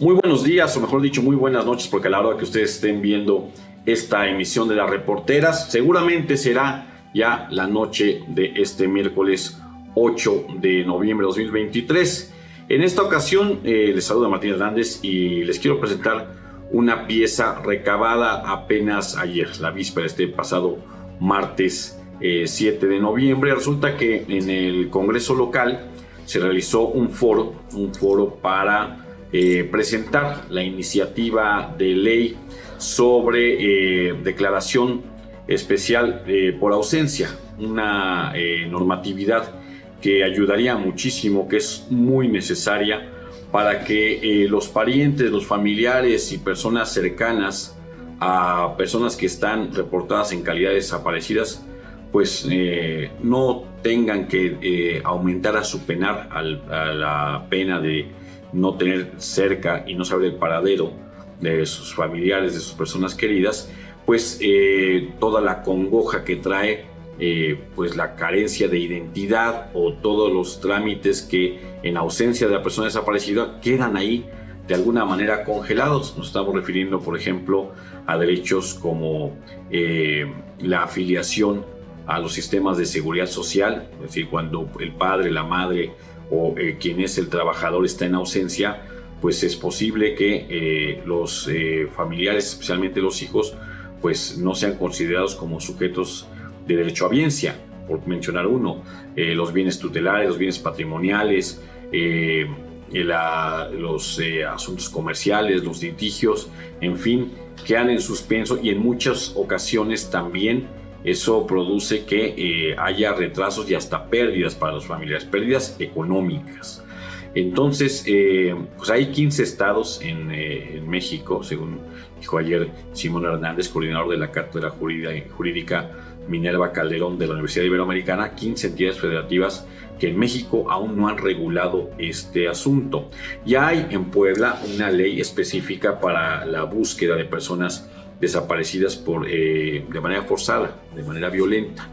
Muy buenos días, o mejor dicho, muy buenas noches, porque a la hora que ustedes estén viendo esta emisión de Las Reporteras, seguramente será ya la noche de este miércoles 8 de noviembre de 2023. En esta ocasión les saluda Martín Hernández y les quiero presentar una pieza recabada apenas ayer, la víspera, este pasado martes 7 de noviembre. Resulta que en el Congreso local se realizó un foro para presentar la iniciativa de ley sobre declaración especial por ausencia, una normatividad que ayudaría muchísimo, que es muy necesaria para que los parientes, los familiares y personas cercanas a personas que están reportadas en calidad de desaparecidas, pues no tengan que aumentar a su penar a la pena de no tener cerca y no saber el paradero de sus familiares, de sus personas queridas, pues toda la congoja que trae pues la carencia de identidad o todos los trámites que en ausencia de la persona desaparecida quedan ahí de alguna manera congelados. Nos estamos refiriendo, por ejemplo, a derechos como la afiliación a los sistemas de seguridad social, es decir, cuando el padre, la madre o quien es el trabajador está en ausencia, pues es posible que los familiares, especialmente los hijos, pues no sean considerados como sujetos de derecho a biencia, por mencionar uno. Los bienes tutelares, los bienes patrimoniales, los asuntos comerciales, los litigios, en fin, quedan en suspenso, y en muchas ocasiones también eso produce que haya retrasos y hasta pérdidas para los familiares, pérdidas económicas. Entonces, pues hay 15 estados en México, según dijo ayer Simón Hernández, coordinador de la Cátedra Jurídica Minerva Calderón de la Universidad Iberoamericana, 15 entidades federativas que en México aún no han regulado este asunto. Ya hay en Puebla una ley específica para la búsqueda de personas desaparecidas de manera forzada, de manera violenta.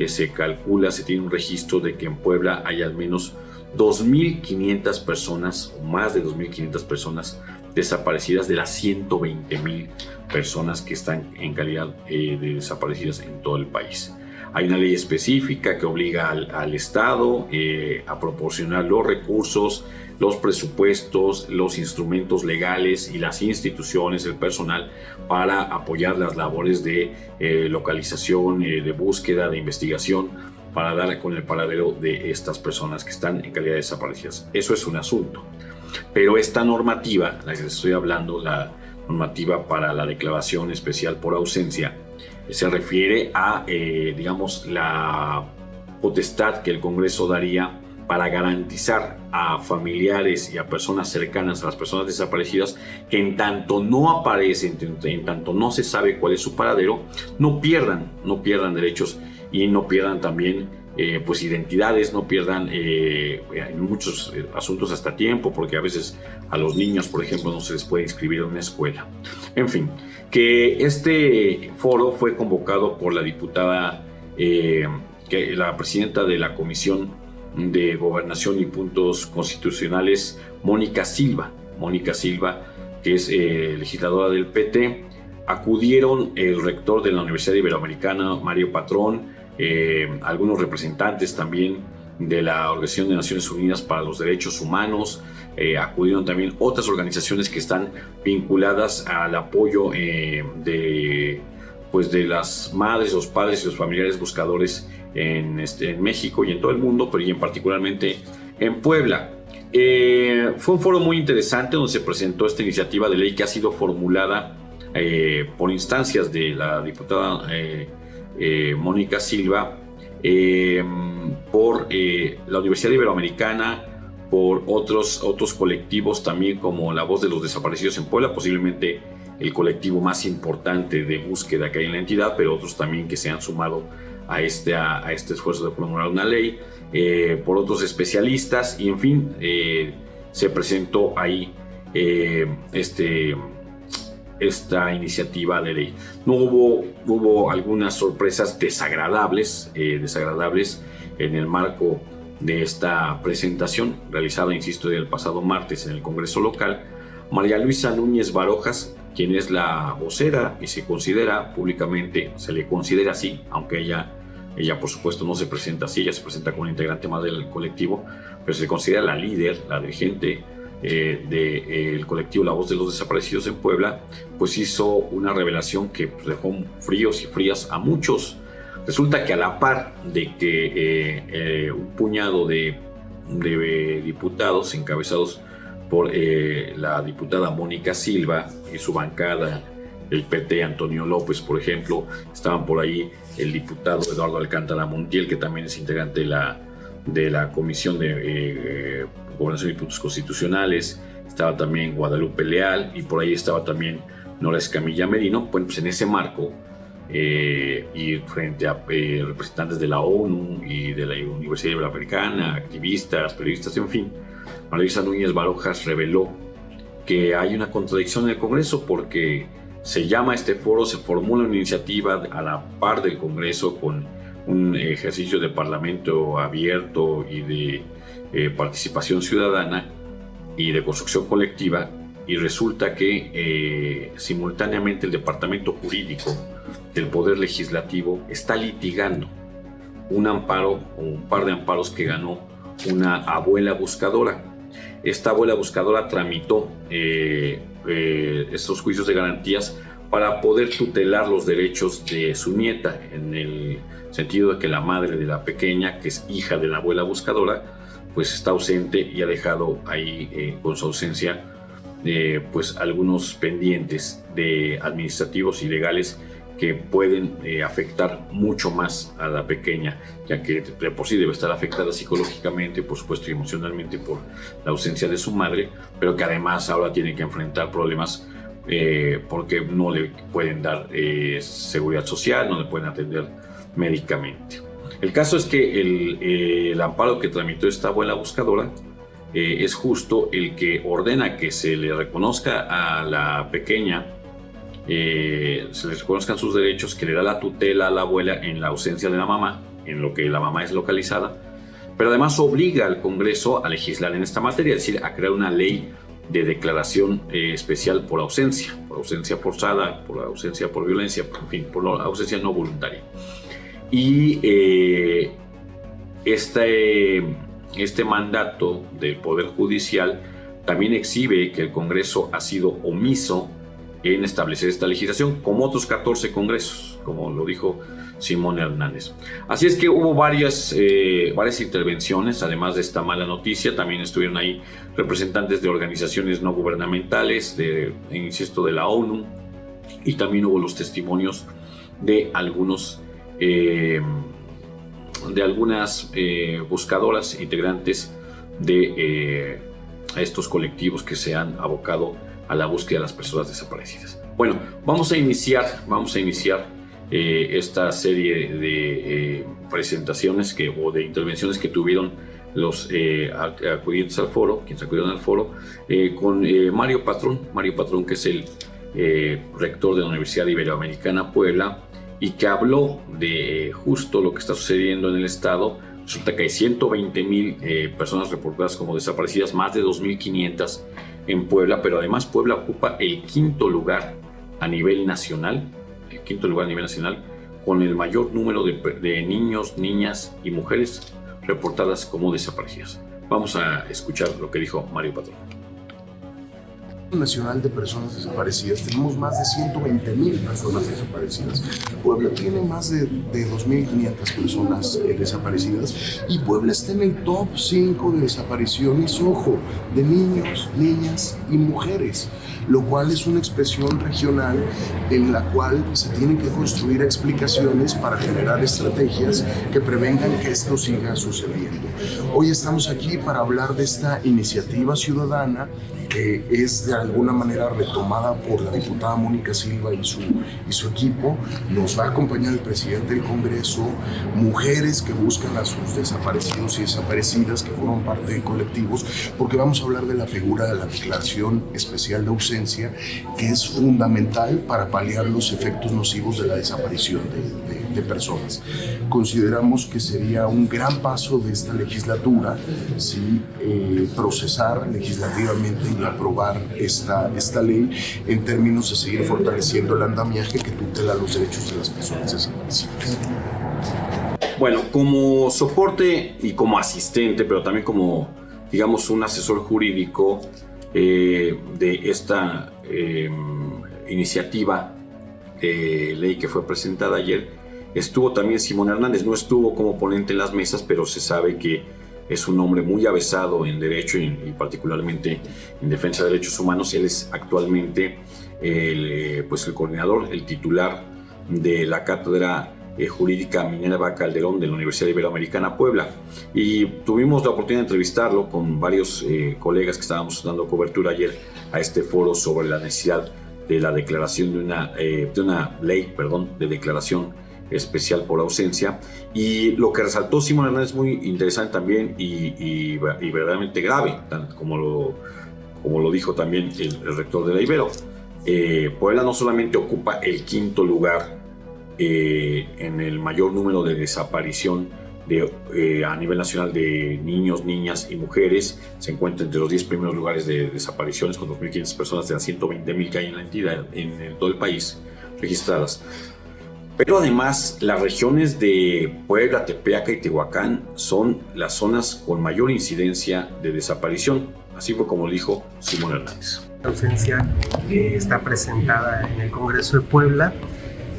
Se calcula, se tiene un registro de que en Puebla hay al menos 2.500 personas, o más de 2.500 personas desaparecidas de las 120.000 personas que están en calidad de desaparecidas en todo el país. Hay una ley específica que obliga al Estado a proporcionar los recursos, los presupuestos, los instrumentos legales y las instituciones, el personal, para apoyar las labores de localización, de búsqueda, de investigación, para dar con el paradero de estas personas que están en calidad de desaparecidas. Eso es un asunto. Pero esta normativa, la que les estoy hablando, la normativa para la declaración especial por ausencia, se refiere a, digamos, la potestad que el Congreso daría para garantizar a familiares y a personas cercanas a las personas desaparecidas que en tanto no aparecen, en tanto no se sabe cuál es su paradero, no pierdan derechos y no pierdan también pues identidades, no pierdan en muchos asuntos hasta tiempo, porque a veces a los niños, por ejemplo, no se les puede inscribir en una escuela. En fin, que este foro fue convocado por la diputada, la presidenta de la Comisión de Gobernación y Puntos Constitucionales, Mónica Silva, que es legisladora del PT. Acudieron el rector de la Universidad Iberoamericana, Mario Patrón, algunos representantes también de la Organización de Naciones Unidas para los Derechos Humanos, acudieron también otras organizaciones que están vinculadas al apoyo de las madres, los padres y los familiares buscadores en México y en todo el mundo, pero y particularmente en Puebla. Fue un foro muy interesante donde se presentó esta iniciativa de ley que ha sido formulada por instancias de la diputada Mónica Silva, por la Universidad Iberoamericana, por otros colectivos también, como La Voz de los Desaparecidos en Puebla, posiblemente el colectivo más importante de búsqueda que hay en la entidad, pero otros también que se han sumado a este esfuerzo de formular una ley, por otros especialistas, y en fin, se presentó ahí esta iniciativa de ley. No hubo algunas sorpresas desagradables en el marco de esta presentación realizada, insisto, el pasado martes en el Congreso local, María Luisa Núñez Barojas, quien es la vocera y se considera públicamente, se le considera así, aunque ella por supuesto no se presenta así, ella se presenta como un integrante más del colectivo, pero se le considera la líder, la dirigente del colectivo La Voz de los Desaparecidos en Puebla, pues hizo una revelación que pues, dejó fríos y frías a muchos. Resulta que a la par de que un puñado de diputados encabezados por la diputada Mónica Silva y su bancada, el PT, Antonio López, por ejemplo, estaban por ahí el diputado Eduardo Alcántara Montiel, que también es integrante de la Comisión de Gobernación y Puntos Constitucionales, estaba también Guadalupe Leal y por ahí estaba también Nora Escamilla Merino. Bueno, pues en ese marco y frente a representantes de la ONU y de la Universidad Iberoamericana, activistas, periodistas, en fin, María Luisa Núñez Barojas reveló que hay una contradicción en el Congreso porque se llama este foro, se formula una iniciativa a la par del Congreso con un ejercicio de parlamento abierto y de participación ciudadana y de construcción colectiva, y resulta que simultáneamente el Departamento Jurídico del Poder Legislativo está litigando un amparo o un par de amparos que ganó una abuela buscadora. Esta abuela buscadora tramitó estos juicios de garantías para poder tutelar los derechos de su nieta, en el sentido de que la madre de la pequeña, que es hija de la abuela buscadora, pues está ausente y ha dejado ahí con su ausencia pues algunos pendientes administrativos y legales que pueden afectar mucho más a la pequeña, ya que de por sí debe estar afectada psicológicamente, por supuesto, y emocionalmente por la ausencia de su madre, pero que además ahora tiene que enfrentar problemas porque no le pueden dar seguridad social, no le pueden atender médicamente. El caso es que el amparo que tramitó esta abuela buscadora es justo el que ordena que se le reconozca a la pequeña, se les reconozcan sus derechos, que le da la tutela a la abuela en la ausencia de la mamá, en lo que la mamá es localizada, pero además obliga al Congreso a legislar en esta materia, es decir, a crear una ley de declaración especial por ausencia forzada, por ausencia por violencia, en fin, por ausencia no voluntaria. Y este mandato del Poder Judicial también exhibe que el Congreso ha sido omiso en establecer esta legislación, como otros 14 congresos, como lo dijo Simón Hernández. Así es que hubo varias intervenciones, además de esta mala noticia. También estuvieron ahí representantes de organizaciones no gubernamentales, insisto, de la ONU, y también hubo los testimonios de algunas buscadoras integrantes de estos colectivos que se han abocado a la búsqueda de las personas desaparecidas. Bueno, vamos a iniciar esta serie de presentaciones o de intervenciones que tuvieron los acudientes al foro, quienes acudieron al foro, con Mario Patrón, que es el rector de la Universidad Iberoamericana Puebla, y que habló de justo lo que está sucediendo en el estado. Resulta que hay 120,000 personas reportadas como desaparecidas, más de 2,500 en Puebla, pero además Puebla ocupa el quinto lugar a nivel nacional, con el mayor número de niños, niñas y mujeres reportadas como desaparecidas. Vamos a escuchar lo que dijo Mario Patrón. Nacional de personas desaparecidas, tenemos más de 120,000 personas desaparecidas. Puebla tiene más de 2,500 personas desaparecidas, y Puebla está en el top 5 de desapariciones, ojo, de niños, niñas y mujeres, lo cual es una expresión regional en la cual se tienen que construir explicaciones para generar estrategias que prevengan que esto siga sucediendo. Hoy estamos aquí para hablar de esta iniciativa ciudadana que es de alguna manera retomada por la diputada Mónica Silva y su equipo. Nos va a acompañar el presidente del Congreso, mujeres que buscan a sus desaparecidos y desaparecidas que forman parte de colectivos, porque vamos a hablar de la figura de la declaración especial de ausencia, que es fundamental para paliar los efectos nocivos de la desaparición de 120 personas. Consideramos que sería un gran paso de esta legislatura, ¿sí? Procesar legislativamente y aprobar esta ley en términos de seguir fortaleciendo el andamiaje que tutela los derechos de las personas desaparecidas. Bueno, como soporte y como asistente, pero también como, digamos, un asesor jurídico de esta iniciativa de ley que fue presentada ayer, estuvo también Simón Hernández. No estuvo como ponente en las mesas, pero se sabe que es un hombre muy avesado en derecho y particularmente en defensa de derechos humanos. Él es actualmente el coordinador, el titular de la cátedra jurídica Minerva Calderón de la Universidad Iberoamericana Puebla, y tuvimos la oportunidad de entrevistarlo con varios colegas que estábamos dando cobertura ayer a este foro sobre la necesidad de la declaración de una ley de declaración especial por ausencia. Y lo que resaltó Simón Hernández es muy interesante también y verdaderamente grave, como lo dijo también el rector de la Ibero. Puebla no solamente ocupa el 5º lugar en el mayor número de desaparición a nivel nacional de niños, niñas y mujeres. Se encuentra entre los 10 primeros lugares de desapariciones, con 2.500 personas de las 120.000 que hay en la entidad, en todo el país registradas. Pero además, las regiones de Puebla, Tepeaca y Tehuacán son las zonas con mayor incidencia de desaparición. Así fue como dijo Simón Hernández. La ausencia está presentada en el Congreso de Puebla,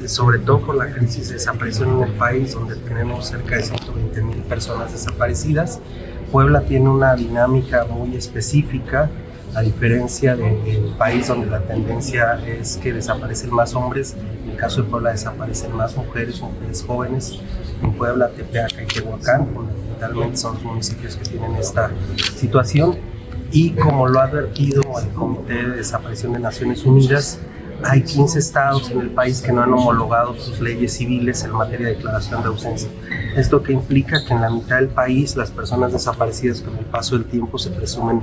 sobre todo por la crisis de desaparición en el país, donde tenemos cerca de 120,000 personas desaparecidas. Puebla tiene una dinámica muy específica, a diferencia del país donde la tendencia es que desaparecen más hombres. En el caso de Puebla desaparecen más mujeres jóvenes. En Puebla, Tepeaca y Tehuacán, fundamentalmente son los municipios que tienen esta situación. Y como lo ha advertido el Comité de Desaparición de Naciones Unidas, hay 15 estados en el país que no han homologado sus leyes civiles en materia de declaración de ausencia. Esto que implica que en la mitad del país las personas desaparecidas con el paso del tiempo se presumen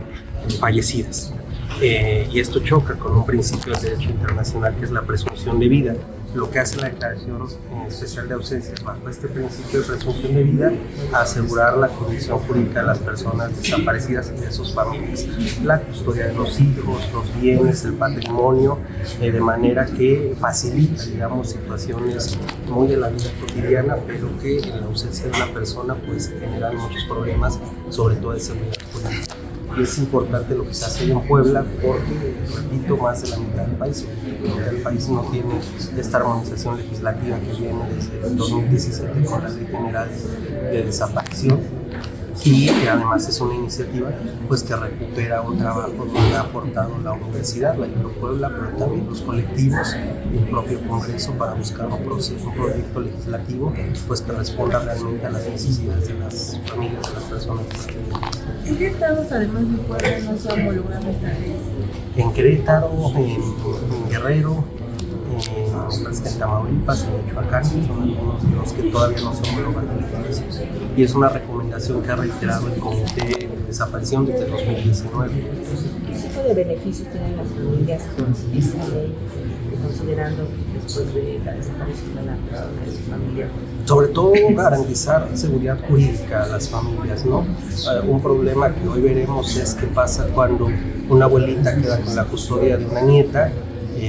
fallecidas. Y esto choca con un principio del derecho internacional que es la presunción de vida. Lo que hace la declaración especial de ausencia bajo este principio de presunción de vida, asegurar la condición jurídica de las personas desaparecidas y de sus familias, la custodia de los hijos, los bienes, el patrimonio, de manera que facilita, digamos, situaciones muy de la vida cotidiana, pero que en la ausencia de una persona pues generan muchos problemas, sobre todo de seguridad jurídica. Y es importante lo que se hace en Puebla porque, repito, más de la mitad del país, no tiene esta armonización legislativa que viene desde el 2017 con la Ley General de Desaparición, y que además es una iniciativa pues, que recupera un trabajo donde ha aportado la universidad, la Ibero Puebla, pero también los colectivos y el propio Congreso para buscar un proyecto legislativo pues, que responda realmente a las necesidades de las familias, de las personas. ¿En qué estados, además de Puebla, no se homologan estas leyes? En Querétaro, en Guerrero, en Tamaulipas, en Michoacán, son algunos de los que todavía no se homologan en el Congreso. Y es una recomendación que ha reiterado el Comité de Desaparición desde 2019. ¿Qué tipo de beneficios tienen las familias con esta ley, considerando después de la desaparición de la persona de su familia? Sobre todo garantizar seguridad jurídica a las familias, ¿no? Un problema que hoy veremos es qué pasa cuando una abuelita queda con la custodia de una nieta,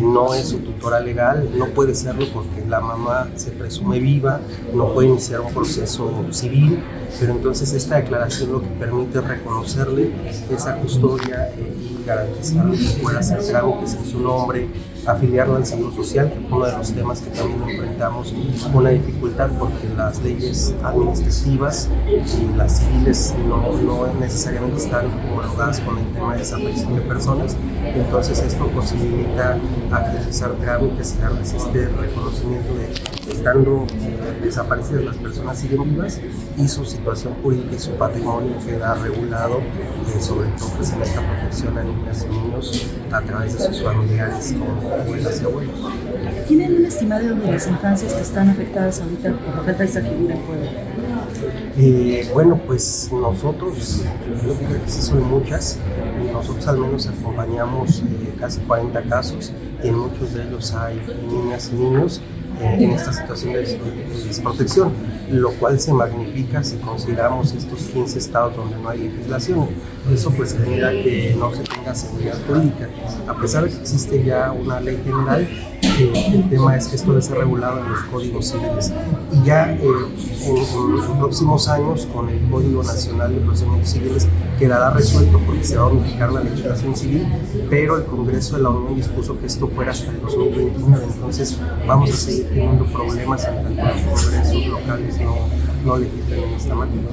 no es su tutora legal, no puede serlo porque la mamá se presume viva, no puede iniciar un proceso civil, pero entonces esta declaración lo que permite es reconocerle esa custodia y garantizar que pueda hacer trámites en su nombre, afiliarlo al Seguro Social, que es uno de los temas que también enfrentamos una dificultad porque las leyes administrativas y las civiles no necesariamente están homologadas con el tema de desaparición de personas. Entonces esto posibilita agilizar trámites y darles este reconocimiento de estando desaparecidas las personas siguen vivas y su situación jurídica y su patrimonio queda regulado, sobre todo pues en esta protección a niñas y niños a través de sus familiares como abuelas y abuelos. ¿Tienen un estimado de las infancias que están afectadas ahorita por la falta de esta figura en Puebla? Bueno, pues nosotros, yo diría que sí son muchas. Nosotros al menos acompañamos casi 40 casos y en muchos de ellos hay niñas y niños en esta situación de desprotección, lo cual se magnifica si consideramos estos 15 estados donde no hay legislación. Eso pues genera que no se tenga seguridad jurídica. A pesar de que existe ya una ley general, el tema es que esto debe ser regulado en los códigos civiles. Y ya en los próximos años, con el Código Nacional de Procedimientos Civiles, quedará resuelto porque se va a unificar la legislación civil, pero el Congreso de la Unión dispuso que esto fuera hasta el 2021, entonces vamos a seguir teniendo problemas en tanto los congresos locales no legislen en esta materia.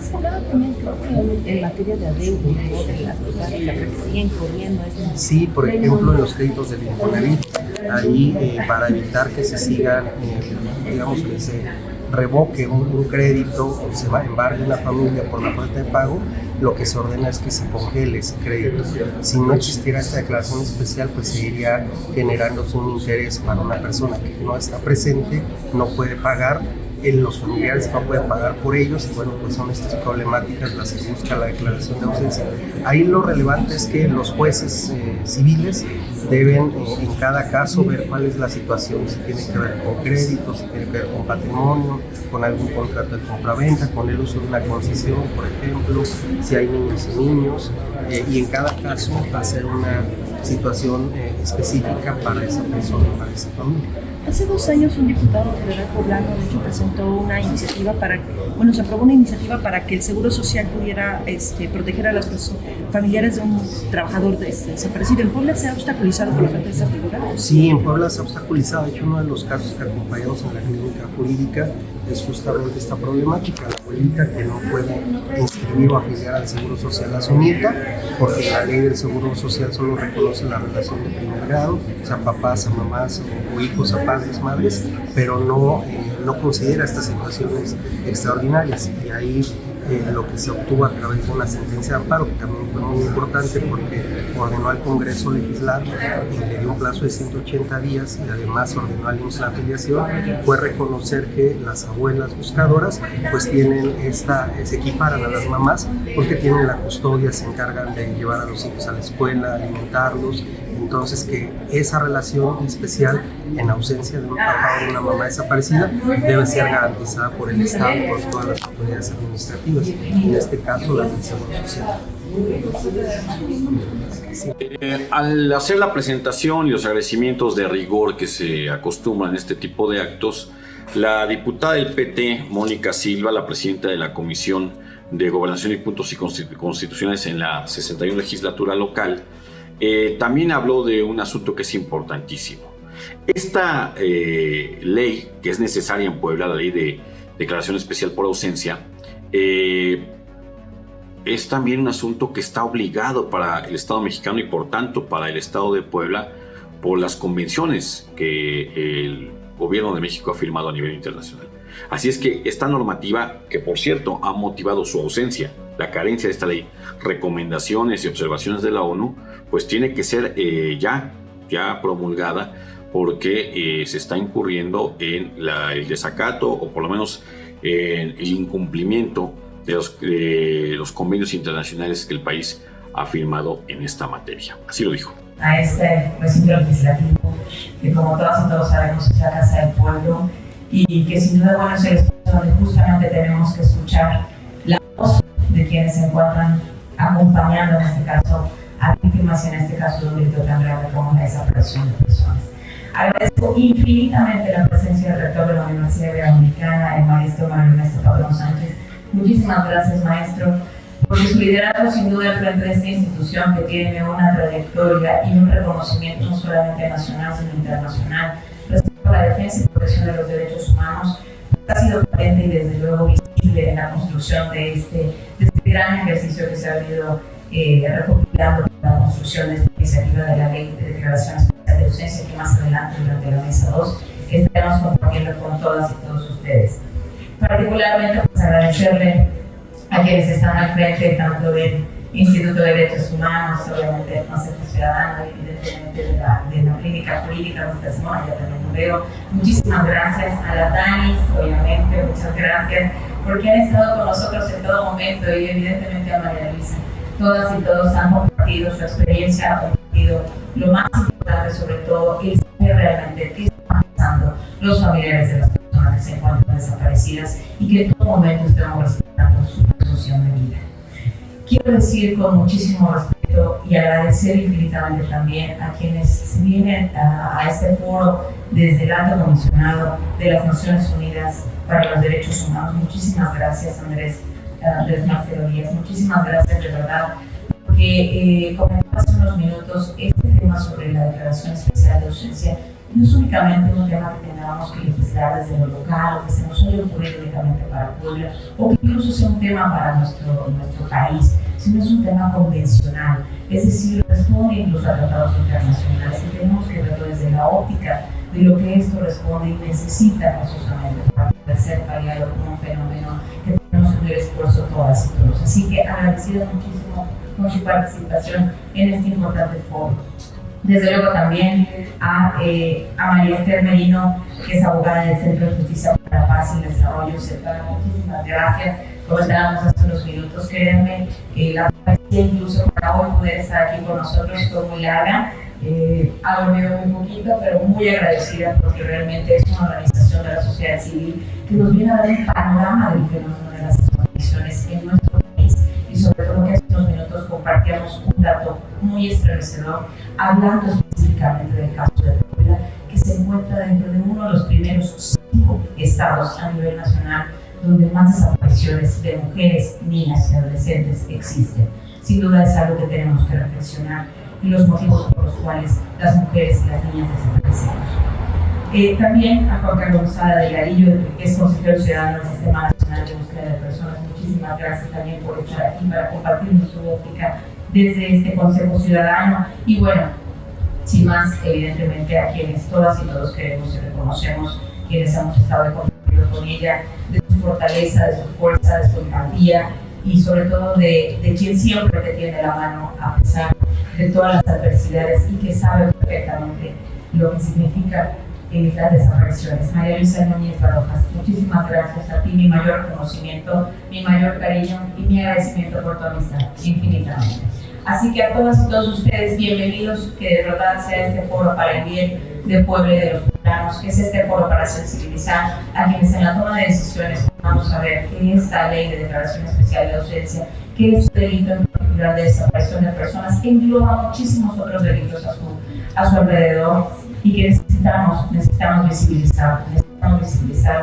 Se hablaba también, creo que en materia de adeudos, ¿no? De las personas que siguen corriendo. Sí, por ejemplo, en los créditos del Infonavit, ahí para evitar que se sigan, digamos que se revoque un crédito o se va a embargue una familia por la falta de pago, lo que se ordena es que se congele ese crédito. Si no existiera esta declaración especial, pues seguiría generándose un interés para una persona que no está presente, no puede pagar, los familiares no pueden pagar por ellos, y bueno, pues son estas problemáticas las que busca la declaración de ausencia. Ahí lo relevante es que los jueces civiles deben en cada caso ver cuál es la situación, si tiene que ver con créditos, si tiene que ver con patrimonio, con algún contrato de compraventa, con el uso de una concesión, por ejemplo, si hay niños y niños, y en cada caso hacer una situación específica para esa persona, para esa familia. Hace 2 años un diputado federal poblano, de hecho, presentó una iniciativa se aprobó una iniciativa para que el Seguro Social pudiera proteger a las personas familiares de un trabajador desaparecido. ¿En Puebla se ha obstaculizado por la falta de esa figura? Sí, en Puebla se ha obstaculizado. De hecho, uno de los casos que acompañamos en la clínica jurídica es justamente esta problemática, la abuelita que no puede inscribir o afiliar al Seguro Social a su nieta, porque la ley del Seguro Social solo reconoce la relación de primer grado, o sea, papás a mamás o hijos a padres, madres, pero no considera estas situaciones extraordinarias. Y ahí lo que se obtuvo a través de una sentencia de amparo, que también fue muy importante porque ordenó al Congreso legislar, le dio un plazo de 180 días y además ordenó al IMSS la afiliación, fue reconocer que las abuelas buscadoras pues se equiparan a las mamás porque tienen la custodia, se encargan de llevar a los hijos a la escuela, alimentarlos. Entonces, que esa relación especial en ausencia de un papá o de una mamá desaparecida debe ser garantizada por el Estado y por todas las autoridades administrativas, en este caso las del Seguro Social. Al hacer la presentación y los agradecimientos de rigor que se acostumbran en este tipo de actos, la diputada del PT, Mónica Silva, la presidenta de la Comisión de Gobernación y Puntos Constitucionales en la 61 legislatura local, también habló de un asunto que es importantísimo. Esta ley, que es necesaria en Puebla, la ley de declaración especial por ausencia, es también un asunto que está obligado para el Estado mexicano y por tanto para el Estado de Puebla por las convenciones que el Gobierno de México ha firmado a nivel internacional. Así es que esta normativa, que por cierto ha motivado su ausencia, la carencia de esta ley, recomendaciones y observaciones de la ONU, pues tiene que ser ya promulgada porque se está incurriendo en el desacato o por lo menos en el incumplimiento de los convenios internacionales que el país ha firmado en esta materia. Así lo dijo. A este recinto legislativo, que como todas y todos sabemos es la Casa del Pueblo, y que sin duda bueno, es el espacio donde justamente tenemos que escuchar la voz de quienes se encuentran acompañando en este caso a víctimas y en este caso de un delito tan grave como la desaparición de personas. Agradezco infinitamente la presencia del rector de la Universidad Iberoamericana, el maestro Manuel Ernesto Padrón Sánchez. Muchísimas gracias, maestro, por su liderazgo sin duda al frente de esta institución que tiene una trayectoria y un reconocimiento no solamente nacional sino internacional respecto a la defensa y protección de los derechos humanos. Ha sido patente y desde luego visible en la construcción de este gran ejercicio que se ha venido recopilando para la construcción de esta iniciativa de la Ley de Declaración Especial de Ausencia, que más adelante durante la mesa 2 estaremos compartiendo con todas y todos ustedes. Particularmente pues agradecerle a quienes están al frente tanto del Instituto de Derechos Humanos, obviamente del Consejo Ciudadano, evidentemente de la Clínica Jurídica, nuestra Simona, ya también lo veo. Muchísimas gracias a las Danis, obviamente, muchas gracias porque han estado con nosotros en todo momento y evidentemente a María Luisa. Todas y todos han compartido su experiencia, han compartido lo más importante, sobre todo, el saber realmente qué están pensando los familiares de las personas que se encuentran desaparecidas y que en todo momento estamos respetando su presunción de vida. Quiero decir con muchísimo respeto y agradecer infinitamente también a quienes se vienen a este foro desde el Alto Comisionado de las Naciones Unidas para los Derechos Humanos. Muchísimas gracias, Andrés Marcelo Díaz. Muchísimas gracias de verdad, porque comentaba hace unos minutos, este tema sobre la Declaración Especial de Ausencia no es únicamente un tema que tengamos que legislar desde lo local o que se nos haya ocurrido únicamente para Puebla o que incluso sea un tema para nuestro país, sino es un tema convencional, es decir, responde incluso a tratados internacionales y tenemos que verlo desde la óptica de lo que esto responde y necesita forzosamente para poder ser paliado como un fenómeno que tenemos que hacer esfuerzo todas y todos. Así que agradecida muchísimo por su participación en este importante foro. Desde luego también a María Esther Merino, que es abogada del Centro de Justicia para la Paz y el Desarrollo, CEPAL. Muchísimas gracias. Comentábamos hace unos minutos, créanme, la travesía incluso para hoy poder estar aquí con nosotros fue muy larga. Ha dormido muy poquito, pero muy agradecida porque realmente es una organización de la sociedad civil que nos viene a dar un panorama del fenómeno de las desapariciones en nuestro país y sobre todo que hace unos minutos compartíamos un dato muy estremecedor hablando específicamente del caso de Puebla, que se encuentra dentro de uno de los primeros 5 estados a nivel nacional donde más desapariciones de mujeres, niñas y adolescentes existen. Sin duda es algo que tenemos que reflexionar y los motivos por los cuales las mujeres y las niñas desaparecemos. También a Juan Carlos Lozada Delgadillo, que es consejero ciudadano del Sistema Nacional de Búsqueda de Personas. Muchísimas gracias también por estar aquí para compartir nuestra óptica desde este Consejo Ciudadano. Y bueno, sin más, evidentemente a quienes todas y todos queremos y reconocemos, quienes hemos estado compartiendo con ella, de su fortaleza, de su fuerza, de su empatía y sobre todo de quien siempre te tiende la mano a pesar de todas las adversidades y que sabe perfectamente lo que significa las desapariciones. María Luisa Núñez Barojas, muchísimas gracias a ti, mi mayor reconocimiento, mi mayor cariño y mi agradecimiento por tu amistad, infinitamente. Así que a todas y todos ustedes, bienvenidos, que de verdad sea este foro para el bien de Puebla y de los poblanos, que es este foro para sensibilizar a quienes en la toma de decisiones vamos a ver que esta ley de declaración especial de ausencia, que es un delito en particular de desaparición de personas, que engloba muchísimos otros delitos a su alrededor y que necesitamos visibilizar,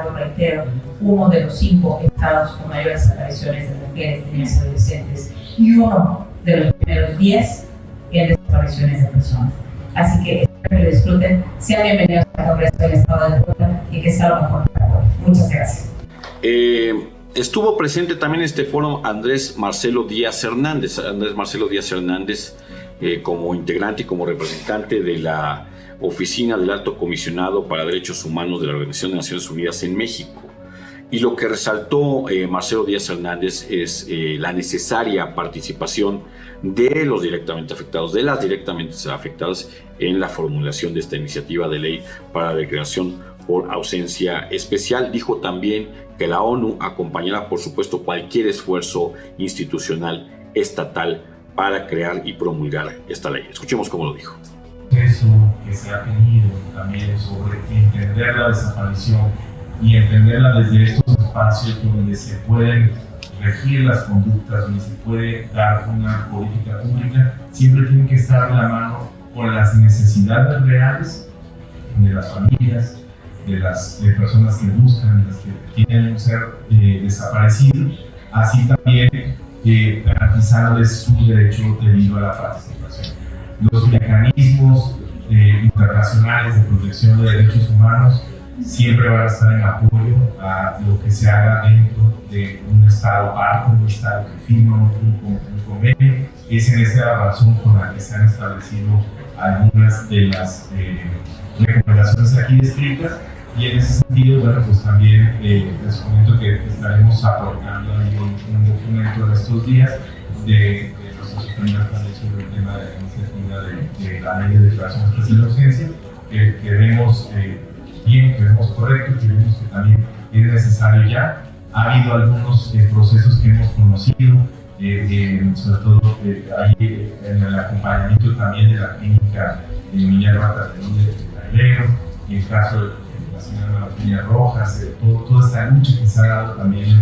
lo reitero, uno de los 5 estados con mayores desapariciones de mujeres, niñas y adolescentes y uno de los primeros 10 en desapariciones de personas. Así que espero que lo disfruten, sean bienvenidos al Congreso del Estado de Puebla y que sea lo mejor para todos. Muchas gracias. Estuvo presente también en este foro Andrés Marcelo Díaz Hernández. Como integrante y como representante de la Oficina del Alto Comisionado para Derechos Humanos de la Organización de Naciones Unidas en México. Y lo que resaltó Marcelo Díaz Hernández es la necesaria participación de los directamente afectados, de las directamente afectadas en la formulación de esta iniciativa de ley para la declaración por ausencia especial. Dijo también que la ONU acompañará, por supuesto, cualquier esfuerzo institucional estatal para crear y promulgar esta ley. Escuchemos cómo lo dijo. Eso que se ha tenido también sobre entender la desaparición y entenderla desde estos espacios donde se pueden regir las conductas, donde se puede dar una política pública, siempre tiene que estar de la mano con las necesidades reales de las familias, de las personas que buscan, de las que tienen un ser desaparecido, así también garantizándoles su derecho debido a la participación. Los mecanismos internacionales de protección de derechos humanos siempre van a estar en apoyo a lo que se haga dentro de un Estado parte, un Estado que firma un convenio. Es en esa razón con la que se han establecido algunas de las recomendaciones aquí descritas, y en ese sentido, bueno, pues también les comento que estaremos aportando ahí un documento en estos días de nuestras opiniones sobre el tema de la iniciativa de la ley de declaración especial de ausencia, que vemos bien, que vemos correcto, que vemos que también es necesario ya. Ha habido algunos procesos que hemos conocido, sobre todo ahí en el acompañamiento también de la clínica de Minerva Tardelú de Guerrero, y el caso de la señora Martina Rojas, toda esta lucha que se ha dado también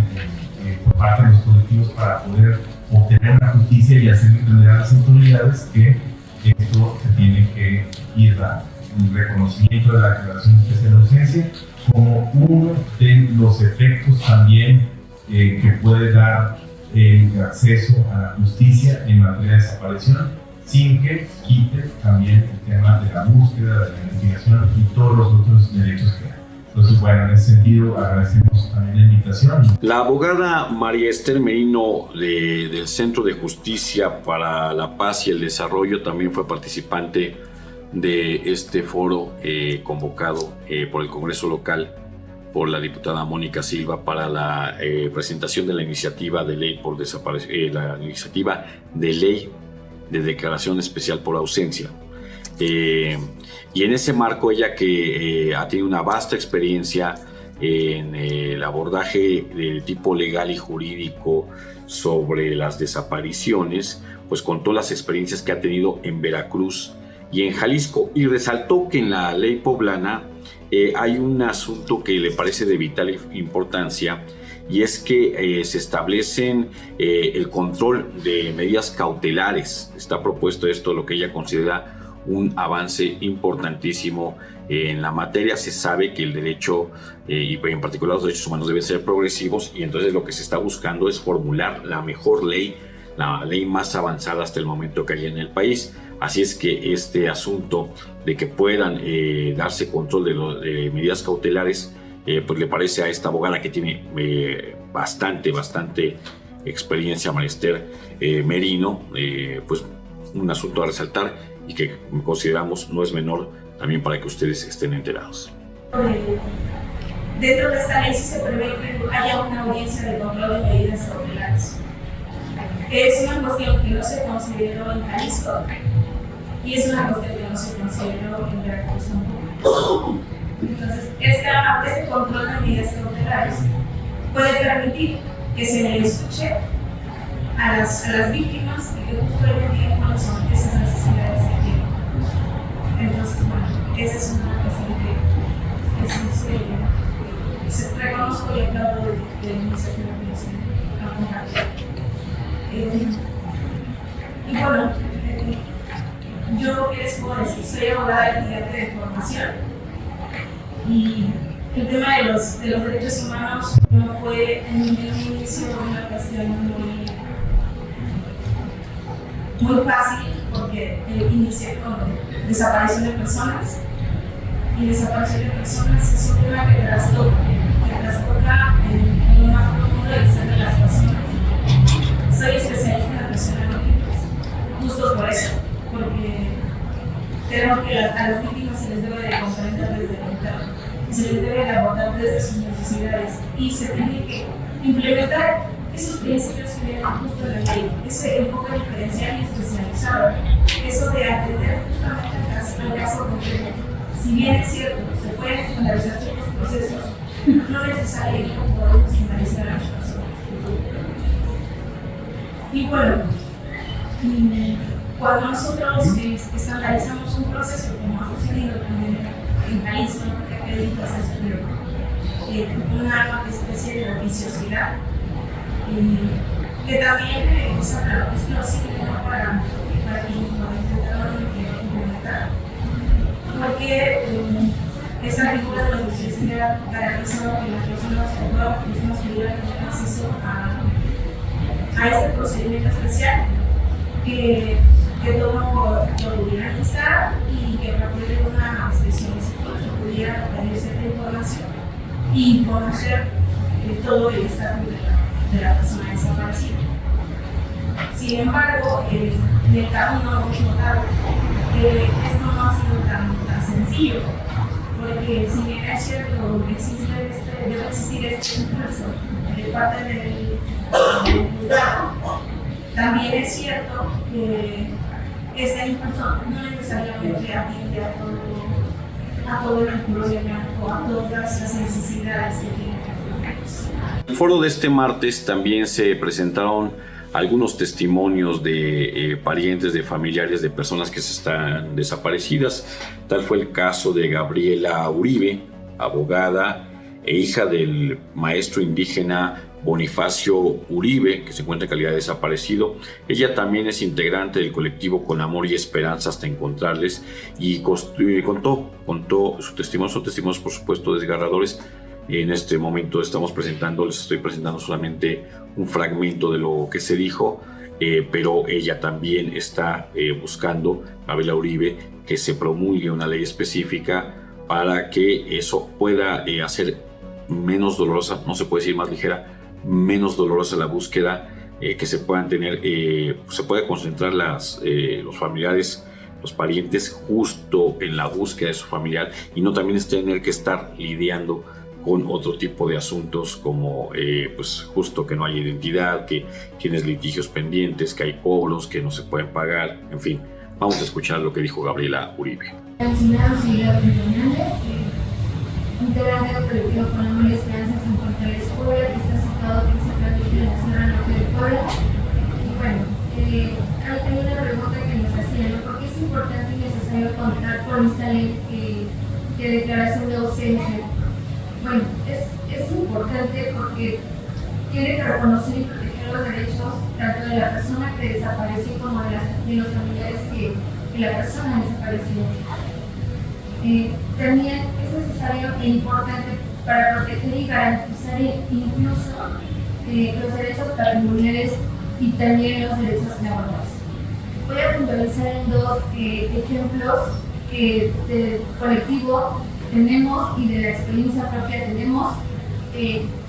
por parte de los colectivos para poder obtener una justicia y hacer entender a las autoridades que esto se tiene que ir dando. El reconocimiento de la declaración especial de ausencia como uno de los efectos también que puede dar el acceso a la justicia en materia de desaparición, sin que quite también el tema de la búsqueda, de la investigación y todos los otros derechos que hay. Entonces, bueno, en ese sentido agradecemos también la invitación. La abogada María Esther Merino del Centro de Justicia para la Paz y el Desarrollo también fue participante de este foro convocado por el Congreso local por la diputada Mónica Silva para la presentación de la iniciativa de ley por la iniciativa de ley de declaración especial por ausencia. Y en ese marco ella que ha tenido una vasta experiencia en el abordaje del tipo legal y jurídico sobre las desapariciones, pues contó las experiencias que ha tenido en Veracruz y en Jalisco, y resaltó que en la ley poblana hay un asunto que le parece de vital importancia, y es que se establecen el control de medidas cautelares. Está propuesto esto, lo que ella considera un avance importantísimo en la materia. Se sabe que el derecho y en particular los derechos humanos deben ser progresivos, y entonces lo que se está buscando es formular la mejor ley, la ley más avanzada hasta el momento que hay en el país. Así es que este asunto de que puedan darse control de medidas cautelares, pues le parece a esta abogada que tiene bastante experiencia, María Esther Merino, pues un asunto a resaltar y que consideramos no es menor también para que ustedes estén enterados. Dentro de esta ley sí se prevé que haya una audiencia de control de medidas cautelares. Es una cuestión que no se consideró en Jalisco y es una cuestión que no se consideró en Veracruz tampoco. Entonces, este control de medidas cautelares puede permitir que se le escuche a las víctimas y que justo le digan cuáles son esas necesidades que tienen. Entonces, bueno, esa es una cuestión que se reconozco y aplaudo de la iniciativa que se ha apuntado. Y bueno, yo qué les puedo decir, soy abogada litigante de formación, y el tema de los derechos humanos no fue en un inicio una cuestión muy fácil, porque inicié con desaparición de personas, y desaparición de personas es un tema que trastoca en lo más profundo del ser de las personas. Soy especialista en atención a víctimas, justo por eso, porque creo que a las víctimas se les debe de comprender desde el interno, se les debe de abordar desde sus necesidades, y se tiene que implementar esos principios que vienen justo en la ley, ese enfoque diferencial y especializado, eso de atender justamente al caso concreto. Si bien es cierto, se pueden estandarizar ciertos procesos, no necesariamente podemos estandarizar a las personas. Y bueno, cuando nosotros estandarizamos un proceso, como ha sucedido también en Jalisco, que acredita una especie de oficiosidad, que también es plausible para que intentaron implementar, porque esta figura de la oficiosidad garantizó que las personas pudieran tener acceso a este procedimiento especial que todo pudiera instar, y que a partir de una solicitud se pudiera obtener cierta información y conocer todo el estado de la persona desaparecida. Sin embargo, en el camino hemos notado que esto no ha sido tan sencillo, porque si bien es cierto, debe existir este impulso de parte del juzgado, también es cierto que este impulso no necesariamente atiende a todo el problema o a todas las necesidades que tiene. En el foro de este martes también se presentaron algunos testimonios de parientes, de familiares de personas que se están desaparecidas. Tal fue el caso de Gabriela Uribe, abogada e hija del maestro indígena Bonifacio Uribe, que se encuentra en calidad de desaparecido. Ella también es integrante del colectivo Con Amor y Esperanza hasta encontrarles, y contó su testimonio. Son testimonios, por supuesto, desgarradores. En este momento les estoy presentando solamente un fragmento de lo que se dijo, pero ella también está buscando, Gabriela Uribe, que se promulgue una ley específica para que eso pueda hacer menos dolorosa, no se puede decir más ligera, menos dolorosa la búsqueda, que se puedan tener, se puede concentrar los familiares, los parientes justo en la búsqueda de su familiar, y no también tener que estar lidiando con otro tipo de asuntos como pues justo que no hay identidad, que tienes litigios pendientes, que hay cobros que no se pueden pagar, en fin. Vamos a escuchar lo que dijo Gabriela Uribe. Integrante del colectivo Con Amor y Esperanza en Portales Puebla, que está situado principalmente en la zona norte de Puebla. Y bueno, hay una pregunta que nos hacían, ¿no? ¿Por qué es importante y necesario contar con esta ley de declaración de ausencia? Bueno, es importante porque tiene que reconocer y proteger los derechos tanto de la persona que desapareció como de los familiares que la persona desapareció. También es necesario e importante para proteger y garantizar incluso los derechos patrimoniales y también los derechos laborales. Voy a puntualizar en dos ejemplos que del colectivo tenemos y de la experiencia propia tenemos.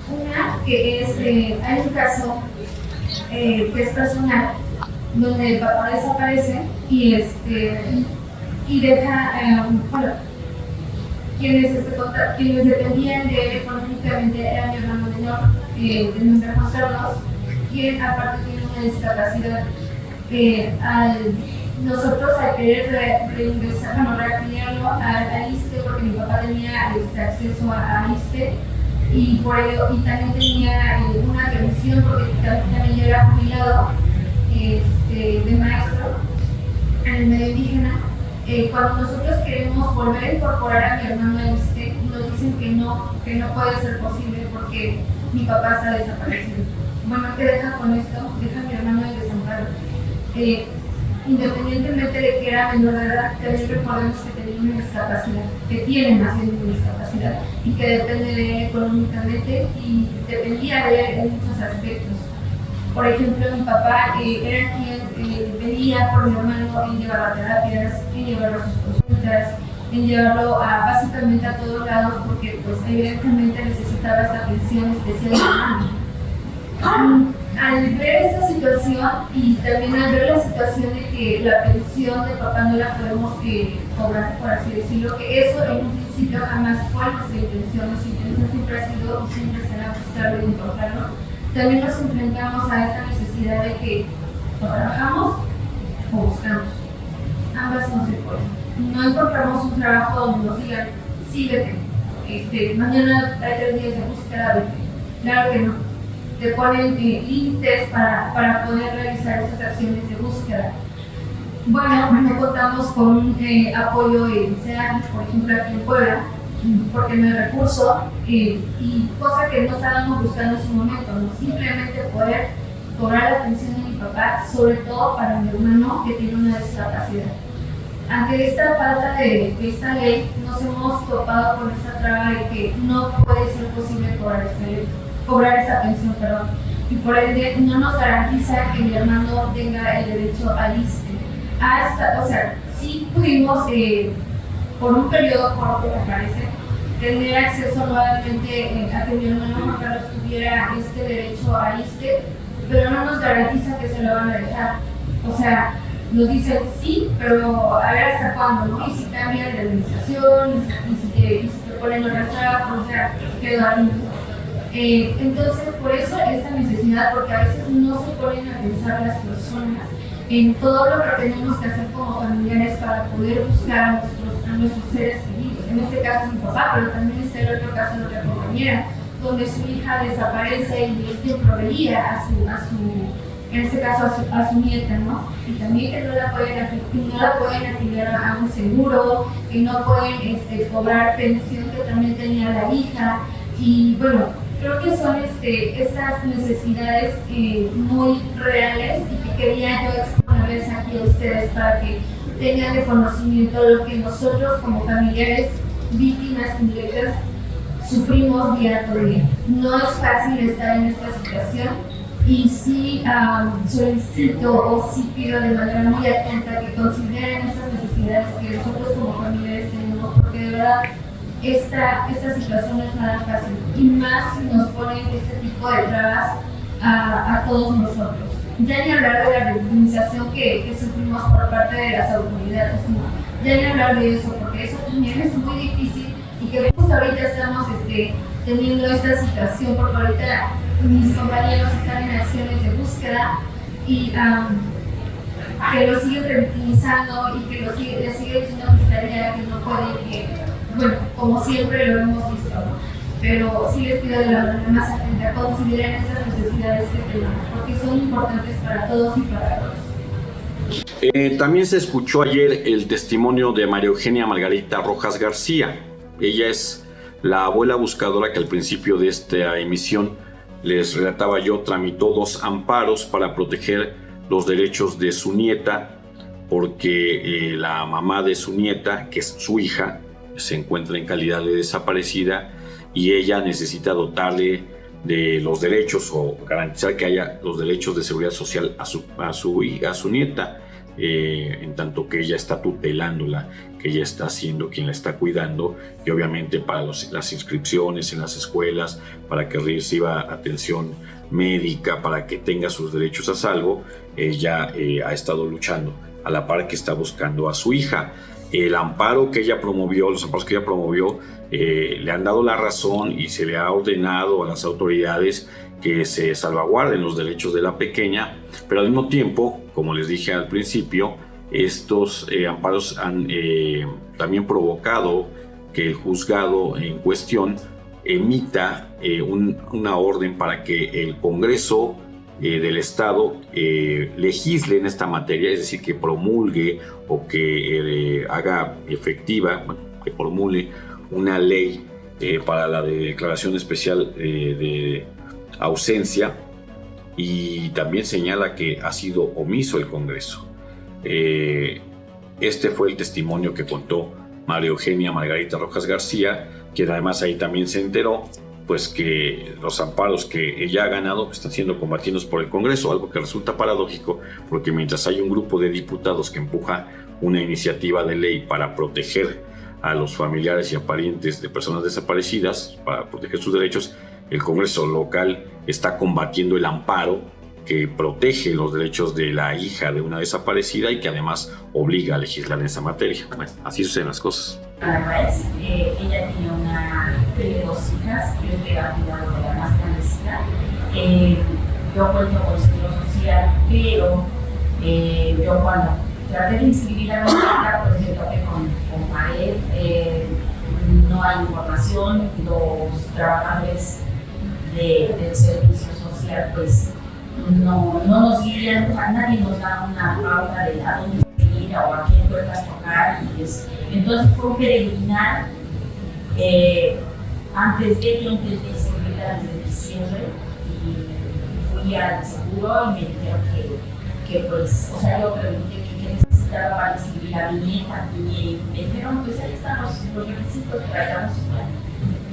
Una que es, hay un caso que es personal, donde el papá desaparece y deja, quienes dependían de él económicamente era mi hermano menor, de nombre Juan Carlos, quien aparte tiene una discapacidad. Nosotros al querer reafiliarlo al ISSSTE, porque mi papá tenía acceso a ISSSTE, y por ello, y también tenía una pensión, porque también ya era jubilado de maestro en el medio indígena. Cuando nosotros queremos volver a incorporar a mi hermano al ISSSTE, nos dicen que no puede ser posible porque mi papá está desaparecido. Bueno, ¿qué deja con esto? Deja a mi hermano en desamparo. Independientemente de que era menor de edad, también recordemos que tenía una discapacidad, que tiene más bien una discapacidad, y que depende de él económicamente y dependía de él en muchos aspectos. Por ejemplo, mi papá era quien venía por mi hermano en llevarlo a terapias, en llevarlo a sus consultas, en llevarlo básicamente a todos lados, porque pues evidentemente necesitaba esta atención especial de mi hermano. Al ver esta situación y también al ver la situación de que la pensión de papá no la podemos cobrar, por así decirlo, que eso en un principio jamás fue nuestra intención siempre ha sido y siempre será buscarlo y encontrarlo, también nos enfrentamos a esta necesidad de que o trabajamos o buscamos. Ambas no se pueden. No encontramos un trabajo donde nos digan, sí, vete, mañana hay 3 días de búsqueda, vete. Claro que no. Te ponen límites para poder realizar esas acciones de búsqueda. Bueno, no contamos con apoyo en SEAD, por ejemplo, aquí en Puebla, porque no hay recurso, y cosa que no estábamos buscando en su momento, ¿no? Simplemente poder cobrar la pensión de mi papá, sobre todo para mi hermano que tiene una discapacidad. Ante esta falta de esta ley, nos hemos topado con esta traba de que no puede ser posible cobrar esta pensión, y por ende no nos garantiza que mi hermano tenga el derecho al ISSSTE. O sea, sí pudimos, por un periodo corto, me parece, tener acceso nuevamente a que mi hermano Juan Carlos tuviera este derecho al ISSSTE, pero no nos garantiza que se lo van a dejar. O sea, nos dicen sí, pero a ver hasta cuándo, ¿no? Y si cambian de administración, y si te ponen otras trabas, o sea, quedó ahí. Entonces, por eso esta necesidad, porque a veces no se ponen a pensar las personas en todo lo que tenemos que hacer como familiares para poder buscar a nuestros seres queridos. En este caso es mi papá, pero también está el otro caso de otra compañera, donde su hija desaparece y es quien proveía en este caso a su nieta, ¿no? Y también que no la pueden afiliar a un seguro, que no pueden cobrar pensión que también tenía la hija. Y bueno, creo que son estas necesidades muy reales y que quería yo exponerles aquí a ustedes para que tengan de conocimiento lo que nosotros como familiares, víctimas indirectas, sufrimos día a día. No es fácil estar en esta situación. Y sí solicito o sí pido de manera muy atenta que consideren estas necesidades que nosotros como familiares tenemos, porque de verdad esta situación no es nada fácil, y más si nos ponen este tipo de trabas a todos nosotros. Ya ni hablar de la victimización que sufrimos por parte de las autoridades, ¿no? Ya ni hablar de eso, porque eso también es muy difícil y que justo ahorita estamos teniendo esta situación, porque ahorita mis compañeros están en acciones de búsqueda y que lo siguen revictimizando y que le sigue diciendo a Fiscalía que no puede, que, bueno, como siempre lo hemos visto, ¿no? Pero sí les pido de la manera más atenta, consideren estas necesidades que tenemos, porque son importantes para todos y para todos. También se escuchó ayer el testimonio de María Eugenia Margarita Rojas García. Ella es la abuela buscadora que al principio de esta emisión les relataba yo, tramitó 2 amparos para proteger los derechos de su nieta, porque la mamá de su nieta, que es su hija, se encuentra en calidad de desaparecida y ella necesita dotarle de los derechos o garantizar que haya los derechos de seguridad social a su nieta, en tanto que ella está tutelándola, que ella está siendo quien la está cuidando, y obviamente para las inscripciones en las escuelas, para que reciba atención médica, para que tenga sus derechos a salvo, ella ha estado luchando a la par que está buscando a su hija. El amparo que ella promovió, los amparos que ella promovió, le han dado la razón y se le ha ordenado a las autoridades que se salvaguarden los derechos de la pequeña, pero al mismo tiempo, como les dije al principio, estos amparos han también provocado que el juzgado en cuestión emita una orden para que el Congreso del Estado legisle en esta materia, es decir, que promulgue o que haga efectiva, que promulgue una ley para la declaración especial de ausencia, y también señala que ha sido omiso el Congreso. Este fue el testimonio que contó María Eugenia Margarita Rojas García, quien además ahí también se enteró pues que los amparos que ella ha ganado están siendo combatidos por el Congreso, algo que resulta paradójico, porque mientras hay un grupo de diputados que empuja una iniciativa de ley para proteger a los familiares y a parientes de personas desaparecidas, para proteger sus derechos, el Congreso local está combatiendo el amparo que protege los derechos de la hija de una desaparecida y que además obliga a legislar en esa materia. Bueno, así suceden las cosas. Además, ella tiene 2 hijas, yo estoy a cuidado de la más grandecita. Yo cuento con seguro social, pero yo cuando traté de inscribir a mi hija, pues me topé con pared, no hay información, los trabajadores del servicio social pues no nos guían, a nadie nos da una pauta de a dónde seguir o a quién puertas tocar, entonces fue un peregrinar. Antes de yo intenté inscribirla desde diciembre y fui al seguro y me dijeron que pues, o sea, yo pregunté qué necesitaba para inscribir a mi nieta y me dijeron pues ahí están los requisitos, traigamos su plan.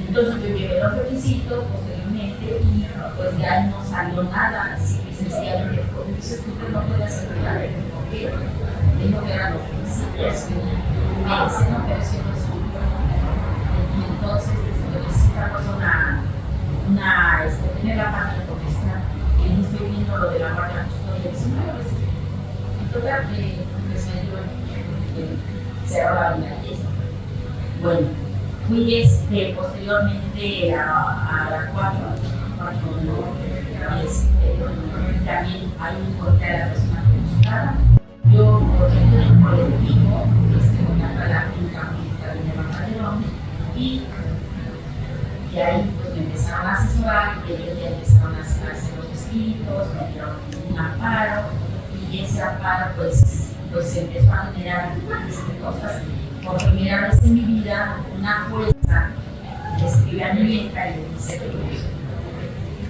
Entonces yo llevé los requisitos posteriormente y pues ya no salió nada, así que sencillamente dices que usted no puede hacer nada, porque tengo que dar los requisitos y me dicen no, pero si no es suyo. Y entonces necesitamos tener la parte de protesta, y estoy viendo lo de la guardia custodia, y total que pues me dio cerró la vida. Bueno, fui posteriormente a la 4 también hay un corte a la persona que buscaba. Yo, por ejemplo, en el colectivo, contacto a la clínica militar de Nueva Calderón, y ahí pues me empezaron a delitos, me dieron un amparo, y ese amparo pues empezó a generar cosas. Por primera vez en mi vida, una jueza le escribe a mi hija y le dice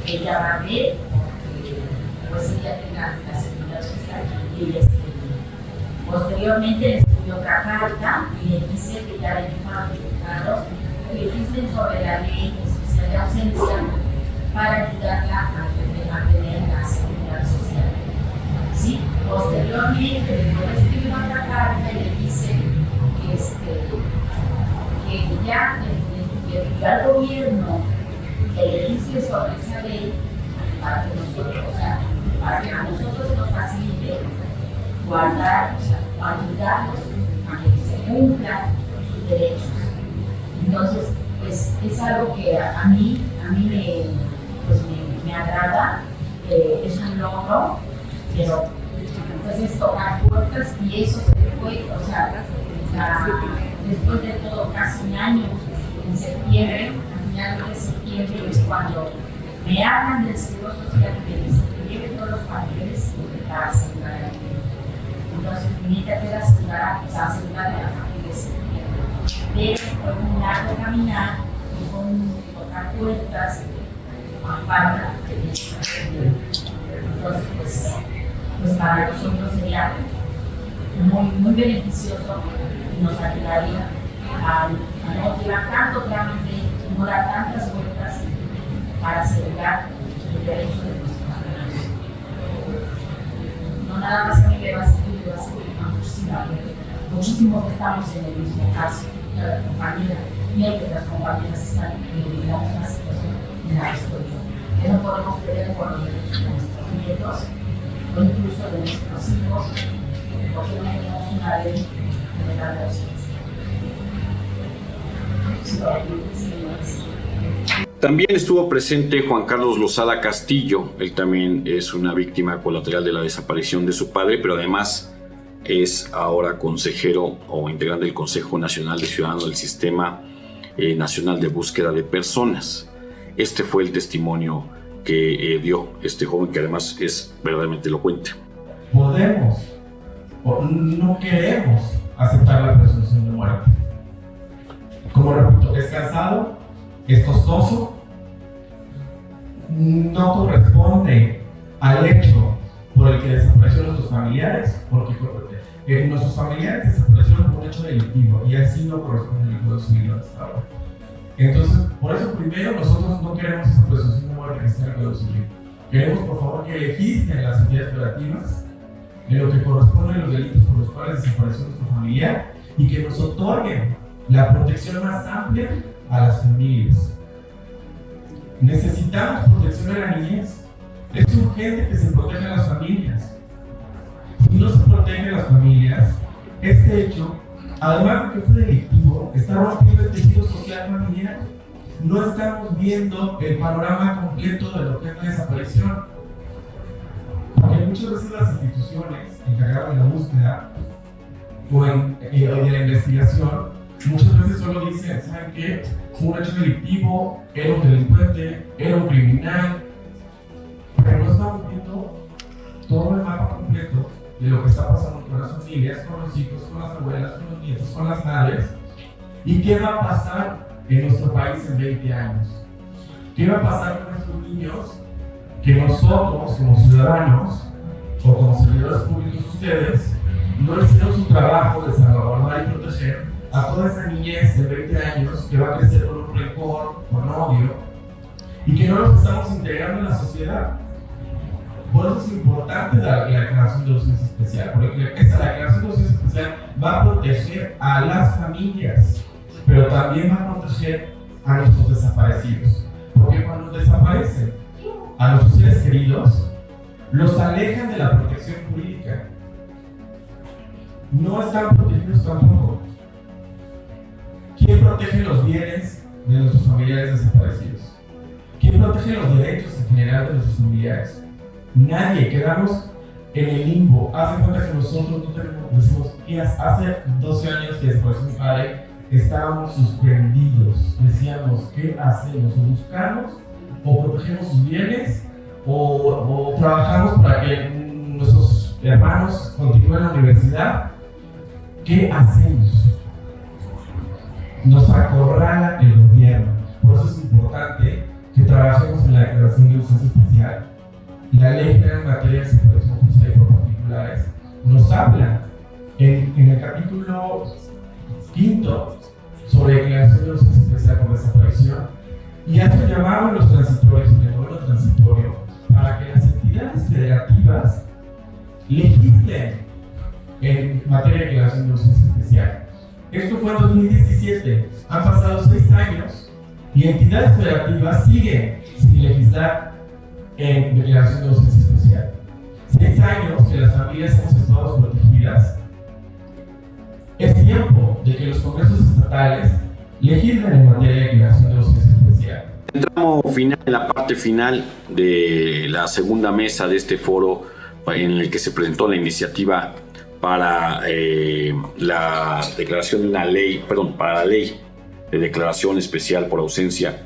que ella va a ver, pues ella tenga la seguridad social, y le escribe. Posteriormente le escribió otra carta y le dice que ya le dijo a los diputados que legislen sobre la ley especial de ausencia para ayudarla a tener la seguridad social. ¿Sí? Posteriormente le vuelve a escribir otra carta y le dice que ya le pidió al gobierno que legisle sobre esa ley para que nosotros, o sea, para que a nosotros se nos facilite guardar, o sea, ayudarlos a que se cumplan sus derechos. Entonces, pues, es algo que a mí me agrada, es un logro, pero pues es tocar puertas y eso se fue, o sea, después de todo casi un año, en septiembre, a finales de septiembre es cuando me hablan del Seguro Social y me dicen que lleve todos los papeles para asegurar a la gente. Entonces, mi meta era asegurar a la familia de septiembre. Pero fue un largo caminar y fue un tocar puertas para la gente. Entonces, pues para nosotros sería muy beneficioso y nos ayudaría a no llevar tanto trámite, no dar tantas vueltas para asegurar el derecho de nuestros familiares. No nada más a mí me va a servir, me va a servir a muchísima gente. Muchísimos estamos en el mismo caso, la compañera y hay otras compañeras están en la misma situación en la que estoy yo. Que no podemos pelear por los derechos de nuestros nietos o incluso de nuestros hijos, porque no tenemos una ley de legal de ausencia. También estuvo presente Juan Carlos Lozada Castillo. Él también es una víctima colateral de la desaparición de su padre, pero además es ahora consejero o integrante del Consejo Nacional de Ciudadanos del Sistema Nacional de Búsqueda de Personas. Este fue el testimonio que dio este joven, que además es verdaderamente elocuente. Podemos o no queremos aceptar la presunción de muerte. Como repito, es cansado, es costoso, no corresponde al hecho por el que desaparecieron nuestros familiares, porque nuestros familiares desaparecieron por un hecho delictivo y así no corresponde al Código Civil hasta ahora. Entonces, por eso primero nosotros no queremos esa presunción de muerte que está en el Código Civil. Queremos, por favor, que legislen las entidades federativas en lo que corresponde a los delitos por los cuales desapareció nuestro familiar y que nos otorguen la protección más amplia a las familias. Necesitamos protección de la niñez. Es urgente que se protejan las familias. Si no se protegen las familias, este hecho, además de que fue delictivo, está rompiendo el tejido social familiar. No estamos viendo el panorama completo de lo que es la desaparición. Porque muchas veces las instituciones encargadas de la búsqueda o de la investigación muchas veces solo dicen, ¿saben qué? Fue un hecho delictivo, era un delincuente, era un criminal, pero no estamos viendo todo el mapa completo de lo que está pasando con las familias, con los hijos, con las abuelas, con los nietos, con las madres, y qué va a pasar en nuestro país en 20 años. ¿Qué va a pasar con nuestros niños que nosotros, como ciudadanos, o como servidores públicos ustedes, no hicieron su trabajo de salvaguardar y proteger a toda esa niñez de 20 años que va a crecer con un rencor, con odio, y que no nos estamos integrando en la sociedad? Por eso es importante la declaración de dosis especial, porque esta declaración de dosis especial va a proteger a las familias, pero también va a proteger a nuestros desaparecidos, porque cuando desaparecen a nuestros seres queridos, los alejan de la protección jurídica. No están protegidos tampoco. ¿Quién protege los bienes de nuestros familiares desaparecidos? ¿Quién protege los derechos en general de nuestros familiares? Nadie. Quedamos en el limbo. Hace cuenta que nosotros no tenemos, decimos, hace 12 años que desapareció mi padre, estábamos suspendidos. Decíamos, ¿qué hacemos? ¿O buscamos o protegemos sus bienes o trabajamos para que nuestros hermanos continúen en la universidad, ¿qué hacemos? Nos acorrala el gobierno. Por eso es importante que trabajemos en la declaración de urgencia especial. La ley general en materia de separación oficial y por particulares nos habla en el capítulo 5 sobre declaración de urgencia especial por desaparición y hace un llamado a los transitorios, en el modelo transitorio, para que las entidades federativas legislen en materia de declaración de urgencia especial. Esto fue en 2017, han pasado 6 años y entidades federativas siguen sin legislar en declaración de urgencia especial. 6 años que las familias hemos estado protegidas. Es tiempo de que los congresos estatales legislen en materia de declaración de urgencia especial. Entramos final, en la parte final de la segunda mesa de este foro en el que se presentó la iniciativa para la declaración de una ley, para la ley de declaración especial por ausencia.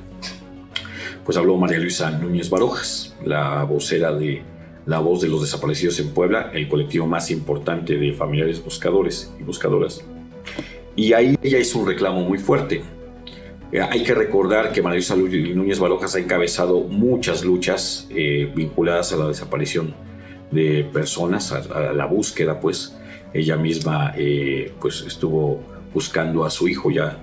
Pues habló María Luisa Núñez Barojas, la vocera de La Voz de los Desaparecidos en Puebla, el colectivo más importante de familiares buscadores y buscadoras. Y ahí ella hizo un reclamo muy fuerte. Hay que recordar que María Luisa Núñez Barojas ha encabezado muchas luchas vinculadas a la desaparición de personas, a la búsqueda, pues. Ella misma pues estuvo buscando a su hijo, ya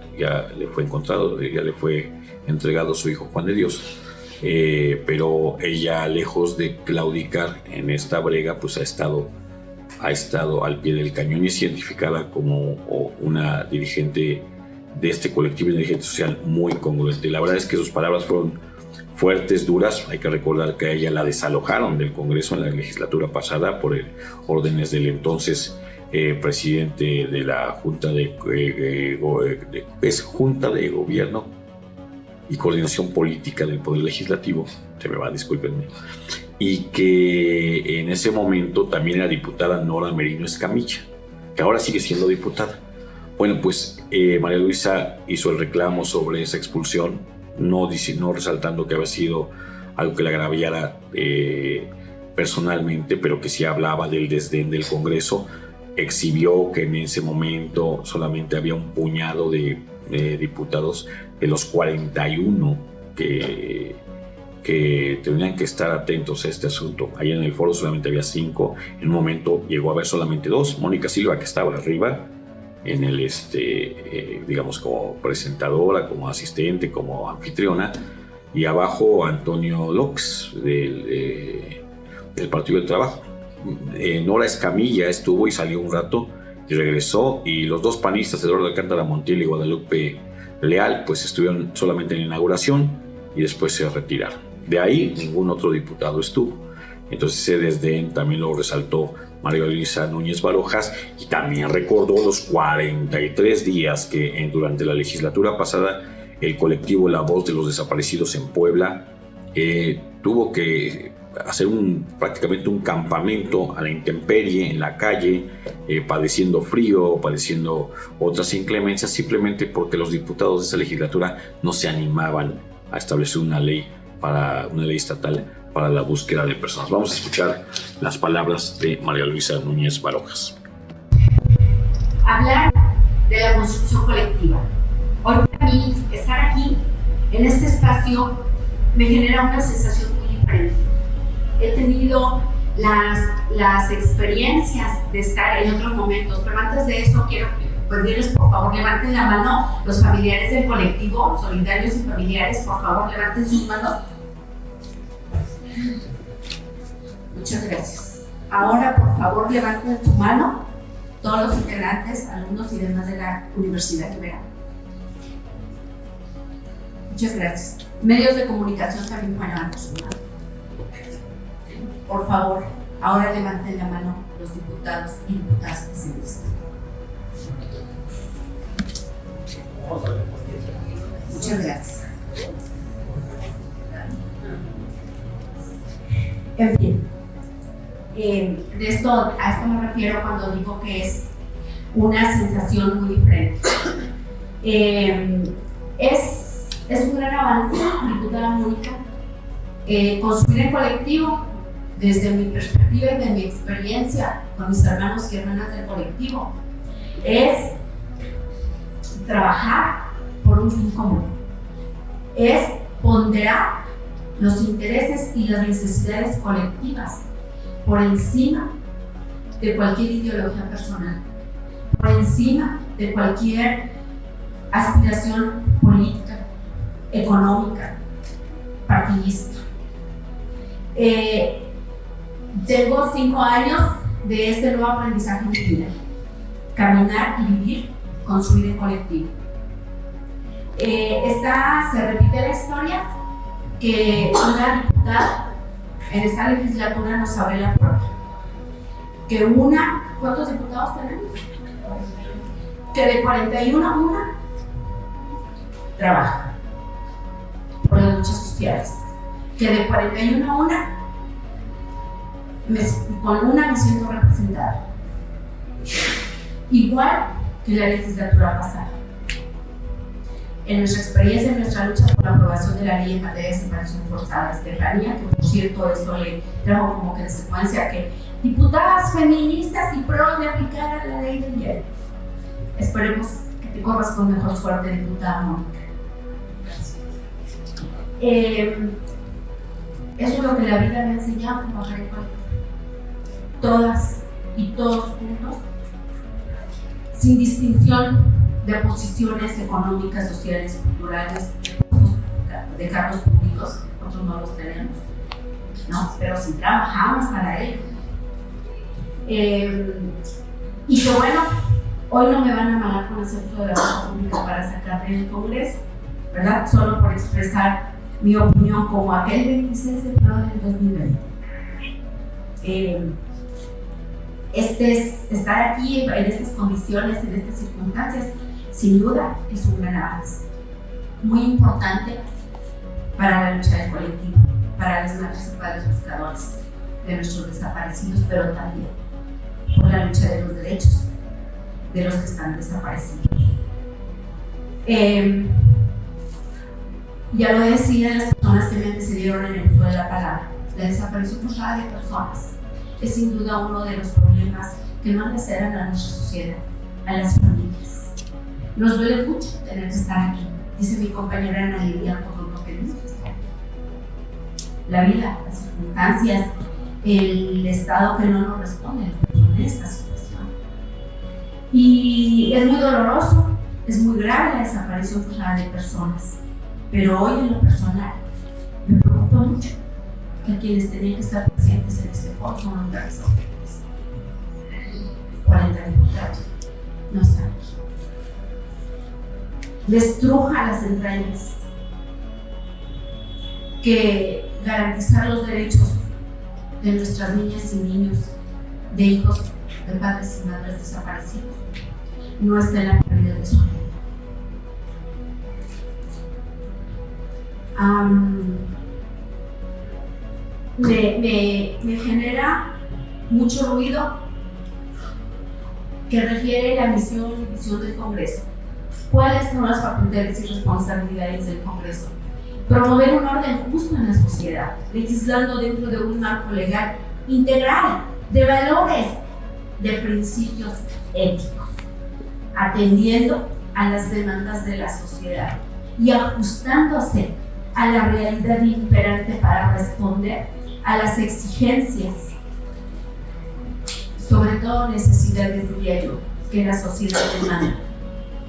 le fue encontrado, ya le fue entregado a su hijo Juan de Dios. Pero ella, lejos de claudicar en esta brega, pues ha estado al pie del cañón y es identificada como una dirigente de este colectivo, una dirigente social muy congruente. La verdad es que sus palabras fueron fuertes, duras. Hay que recordar que a ella la desalojaron del Congreso en la legislatura pasada por órdenes del entonces presidente de la Junta de Gobierno y Coordinación Política del Poder Legislativo, discúlpenme, y que en ese momento también era diputada Nora Merino Escamilla, que ahora sigue siendo diputada. Bueno, pues María Luisa hizo el reclamo sobre esa expulsión, no resaltando que había sido algo que la agraviara personalmente, pero que sí hablaba del desdén del Congreso. Exhibió que en ese momento solamente había un puñado de diputados de los 41 que tenían que estar atentos a este asunto. Allá en el foro solamente había 5, en un momento llegó a haber solamente 2, Mónica Silva, que estaba arriba en el digamos como presentadora, como asistente, como anfitriona, y abajo Antonio López del Partido del Trabajo. Nora Escamilla estuvo y salió un rato y regresó, y los 2 panistas, Eduardo Alcántara Montiel y Guadalupe Leal, pues estuvieron solamente en la inauguración y después se retiraron. De ahí ningún otro diputado estuvo. Entonces ese desdén también lo resaltó María Luisa Núñez Barojas, y también recordó los 43 días que durante la legislatura pasada el colectivo La Voz de los Desaparecidos en Puebla tuvo que hacer prácticamente un campamento a la intemperie en la calle, padeciendo frío, padeciendo otras inclemencias, simplemente porque los diputados de esa legislatura no se animaban a establecer una ley estatal para la búsqueda de personas. Vamos a escuchar las palabras de María Luisa Núñez Barojas. Hablar de la construcción colectiva. Hoy para mí estar aquí, en este espacio, me genera una sensación muy diferente. He tenido las experiencias de estar en otros momentos, pero antes de eso quiero pedirles, por favor, levanten la mano los familiares del colectivo, solidarios y familiares, por favor, levanten sus manos. Muchas gracias. Ahora, por favor, levanten su mano todos los integrantes, alumnos y demás de la Universidad Ibero. Muchas gracias. Medios de comunicación también pueden levantar su mano. Por favor, ahora levanten la mano los diputados y diputadas presentes. Muchas gracias. En fin, a esto me refiero cuando digo que es una sensación muy diferente. Es un gran avance, diputada Mónica, Construir en colectivo, desde mi perspectiva y de mi experiencia con mis hermanos y hermanas del colectivo, es trabajar por un fin común, es ponderar los intereses y las necesidades colectivas por encima de cualquier ideología personal, por encima de cualquier aspiración política, económica, partidista. Tengo 5 años de este nuevo aprendizaje en mi vida: caminar y vivir, construir en colectivo. Se repite la historia que una diputada en esta legislatura nos abre la puerta. ¿Cuántos diputados tenemos? Que de 41 a 1 trabaja por las luchas sociales. Que de 41 a 1 con una me siento representada. Igual que la legislatura pasada. En nuestra experiencia, en nuestra lucha por la aprobación de la ley en materia de separación forzada, Estefanía, que por cierto esto le trajo como que en secuencia que diputadas feministas y pro de aplicar a la ley del hielo. Esperemos que te corras con mejor suerte, diputada Mónica. Eso es lo que la vida me ha enseñado, trabajar en colectivo. Todas y todos juntos, sin distinción de posiciones económicas, sociales, culturales, de cargos públicos, nosotros no los tenemos, ¿no? Pero sí trabajamos para ello. Y que bueno, hoy no me van a malar con el Centro de la Obra Pública para sacar del Congreso, ¿verdad? Solo por expresar mi opinión como aquel 26 de febrero del 2020. Estar aquí en estas condiciones, en estas circunstancias, sin duda es un gran avance, muy importante para la lucha del colectivo, para las madres y padres buscadores de nuestros desaparecidos, pero también por la lucha de los derechos de los que están desaparecidos. Ya lo decían las personas que me antecedieron en el uso de la palabra, la desaparición forzada de personas es sin duda uno de los problemas que más laceran a nuestra sociedad, a las familias. Nos duele mucho tener que estar aquí, dice mi compañera Ana Lidia, por lo que queremos estar aquí. La vida, las circunstancias, el Estado que no nos responde en esta situación. Y es muy doloroso, es muy grave la desaparición forzada de personas, pero hoy en lo personal me preocupa mucho que quienes tenían que estar presentes en este foro son los grandes autores. 40 diputados no están aquí. Destruja las entrañas que garantizar los derechos de nuestras niñas y niños, de hijos de padres y madres desaparecidos, no está en la prioridad de su vida. Me genera mucho ruido que refiere la misión y visión del Congreso. ¿Cuáles son las facultades y responsabilidades del Congreso? Promover un orden justo en la sociedad, legislando dentro de un marco legal integral de valores, de principios éticos, atendiendo a las demandas de la sociedad y ajustándose a la realidad imperante para responder a las exigencias, sobre todo necesidades de diario que la sociedad demanda,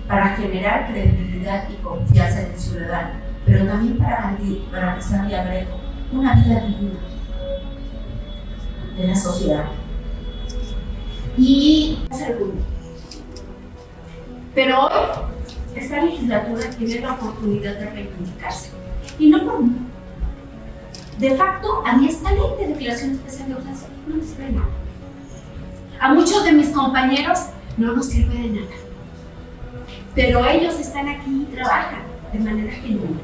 para generar credibilidad y confianza en el ciudadano, pero también para garantizar, y agrego, una vida digna de la sociedad. Y segundo, pero hoy esta legislatura tiene la oportunidad de reivindicarse, y no por mí. De facto, a mí esta ley de declaración especial de urgencia no me sirve de nada. A muchos de mis compañeros no nos sirve de nada. Pero ellos están aquí y trabajan de manera genuina.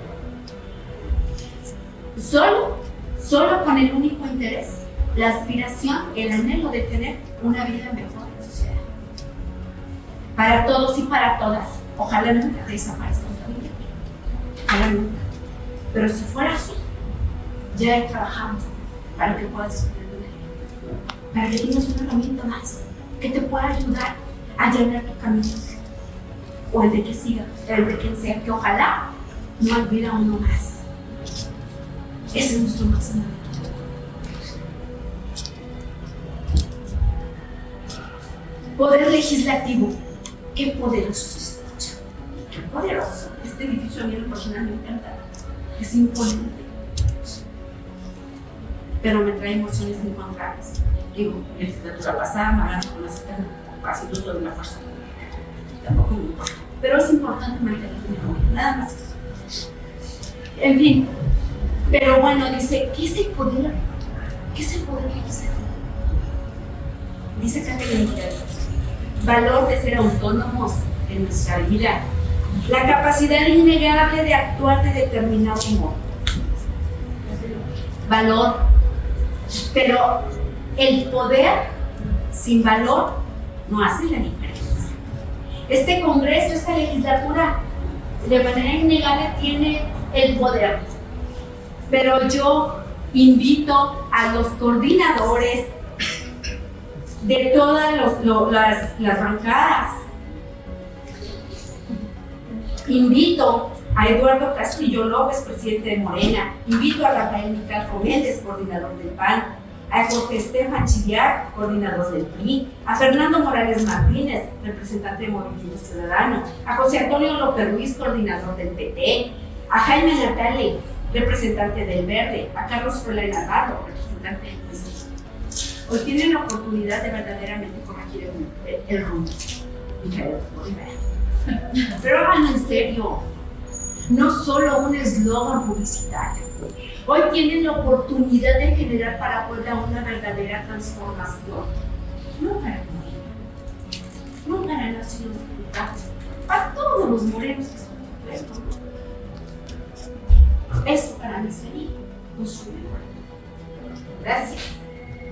Solo con el único interés, la aspiración, el anhelo de tener una vida mejor en la sociedad. Para todos y para todas. Ojalá nunca desaparezca la familia. Ojalá nunca. Pero si fuera así, ya trabajamos para que puedas sobrevivir, para que tengas una herramienta más que te pueda ayudar a allanar tu camino, o el de que siga, el de quien sea, que ojalá no olvide a uno más. Ese es nuestro máximo. Poder legislativo. Qué poderoso se escucha. Qué poderoso. Este edificio a mí personal me encanta. Es imponente. Pero me trae emociones encontradas. Digo, en legislatura pasada me ganaron con la cita fácil uso de la fuerza. Tampoco me importa. Pero es importante mantenerme. Nada más eso. En fin. Pero bueno, dice, ¿qué es el poder? ¿Qué es el poder legislativo? Dice Catherine Hidalgo. Valor de ser autónomos en nuestra vida, la capacidad innegable de actuar de determinado modo. Valor, pero el poder sin valor no hace la diferencia. Este Congreso, esta legislatura, de manera innegable tiene el poder, pero yo invito a los coordinadores de todas las bancadas. Invito a Eduardo Castillo López, presidente de Morena, invito a Rafael Micalco Méndez, coordinador del PAN, a Jorge Estefan Chillar, coordinador del PRI, a Fernando Morales Martínez, representante de Movimiento Ciudadano, a José Antonio López Ruiz, coordinador del PT, a Jaime Natale, representante del Verde, a Carlos Froilán Navarro, representante del PSI. Hoy tienen la oportunidad de verdaderamente corregir el rumbo. Pero háganlo en serio, no solo un eslogan publicitario. Hoy tienen la oportunidad de generar para Puebla una verdadera transformación. No para mí, no para los señores diputados, para todos los morenos que son los pueblos. Eso para mí sería un sueño. Gracias.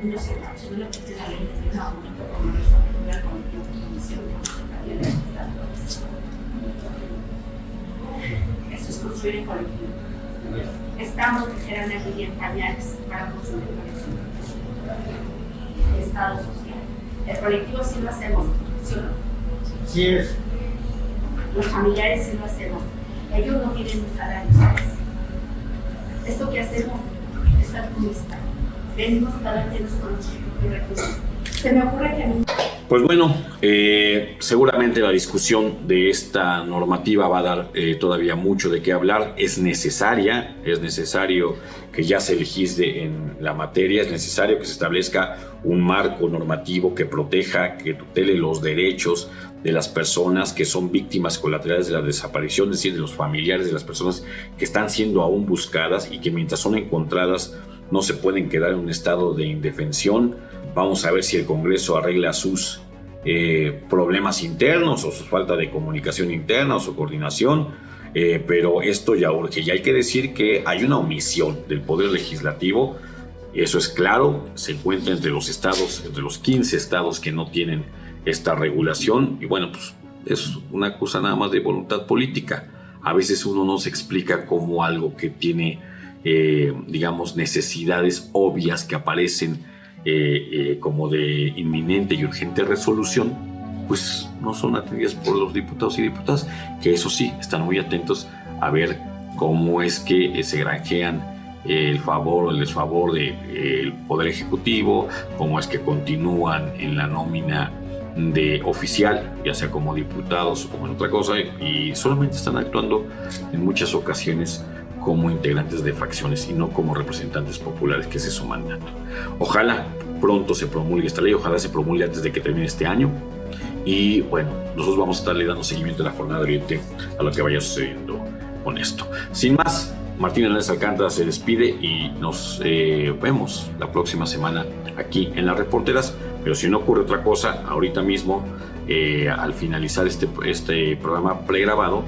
No sé, no lo que te da la ley de la única como responsabilidad con la comisión de eso es construir en colectivo. Estamos, dijera Ana Lidia, en pañales para construir en colectivo. Estado social. El colectivo sí lo hacemos, ¿sí o no? Sí es. Los familiares sí lo hacemos. Ellos no tienen un salario, ¿sabes? Esto que hacemos es altruista. Venimos cada quien con nuestros propios recursos. Se me ocurre que a mí... Pues bueno, seguramente la discusión de esta normativa va a dar todavía mucho de qué hablar. Es necesario que ya se legisle en la materia, es necesario que se establezca un marco normativo que proteja, que tutele los derechos de las personas que son víctimas colaterales de la desaparición, es decir, de los familiares de las personas que están siendo aún buscadas y que mientras son encontradas no se pueden quedar en un estado de indefensión. Vamos a ver si el Congreso arregla sus problemas internos o su falta de comunicación interna o su coordinación, pero esto ya urge. Y hay que decir que hay una omisión del Poder Legislativo, eso es claro, se encuentra entre los estados, entre los 15 estados que no tienen esta regulación, y bueno, pues es una cosa nada más de voluntad política. A veces uno no se explica como algo que tiene, digamos, necesidades obvias que aparecen como de inminente y urgente resolución, pues no son atendidas por los diputados y diputadas, que eso sí, están muy atentos a ver cómo es que se granjean el favor o el desfavor del Poder Ejecutivo, cómo es que continúan en la nómina de oficial, ya sea como diputados o como en otra cosa, y solamente están actuando en muchas ocasiones como integrantes de facciones y no como representantes populares, que ese es su mandato. Ojalá pronto se promulgue esta ley, ojalá se promulgue antes de que termine este año, y bueno, nosotros vamos a estarle dando seguimiento a la Jornada de Oriente, a lo que vaya sucediendo con esto. Sin más, Martín Hernández Alcántara se despide y nos vemos la próxima semana aquí en Las Reporteras, pero si no ocurre otra cosa, ahorita mismo, al finalizar este programa pregrabado,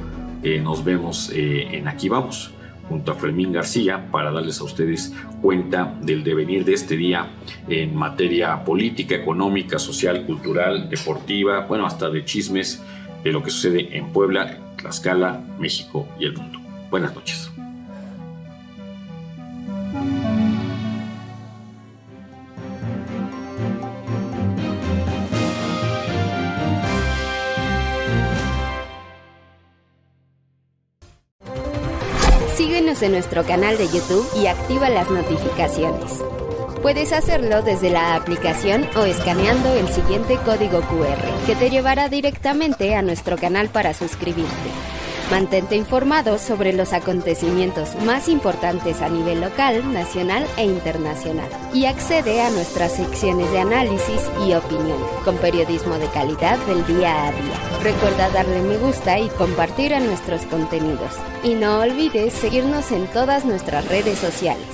nos vemos en Aquí Vamos, junto a Fermín García, para darles a ustedes cuenta del devenir de este día en materia política, económica, social, cultural, deportiva, bueno, hasta de chismes de lo que sucede en Puebla, Tlaxcala, México y el mundo. Buenas noches. Síguenos en nuestro canal de YouTube y activa las notificaciones. Puedes hacerlo desde la aplicación o escaneando el siguiente código QR, que te llevará directamente a nuestro canal para suscribirte. Mantente informado sobre los acontecimientos más importantes a nivel local, nacional e internacional. Y accede a nuestras secciones de análisis y opinión, con periodismo de calidad del día a día. Recuerda darle me gusta y compartir a nuestros contenidos. Y no olvides seguirnos en todas nuestras redes sociales.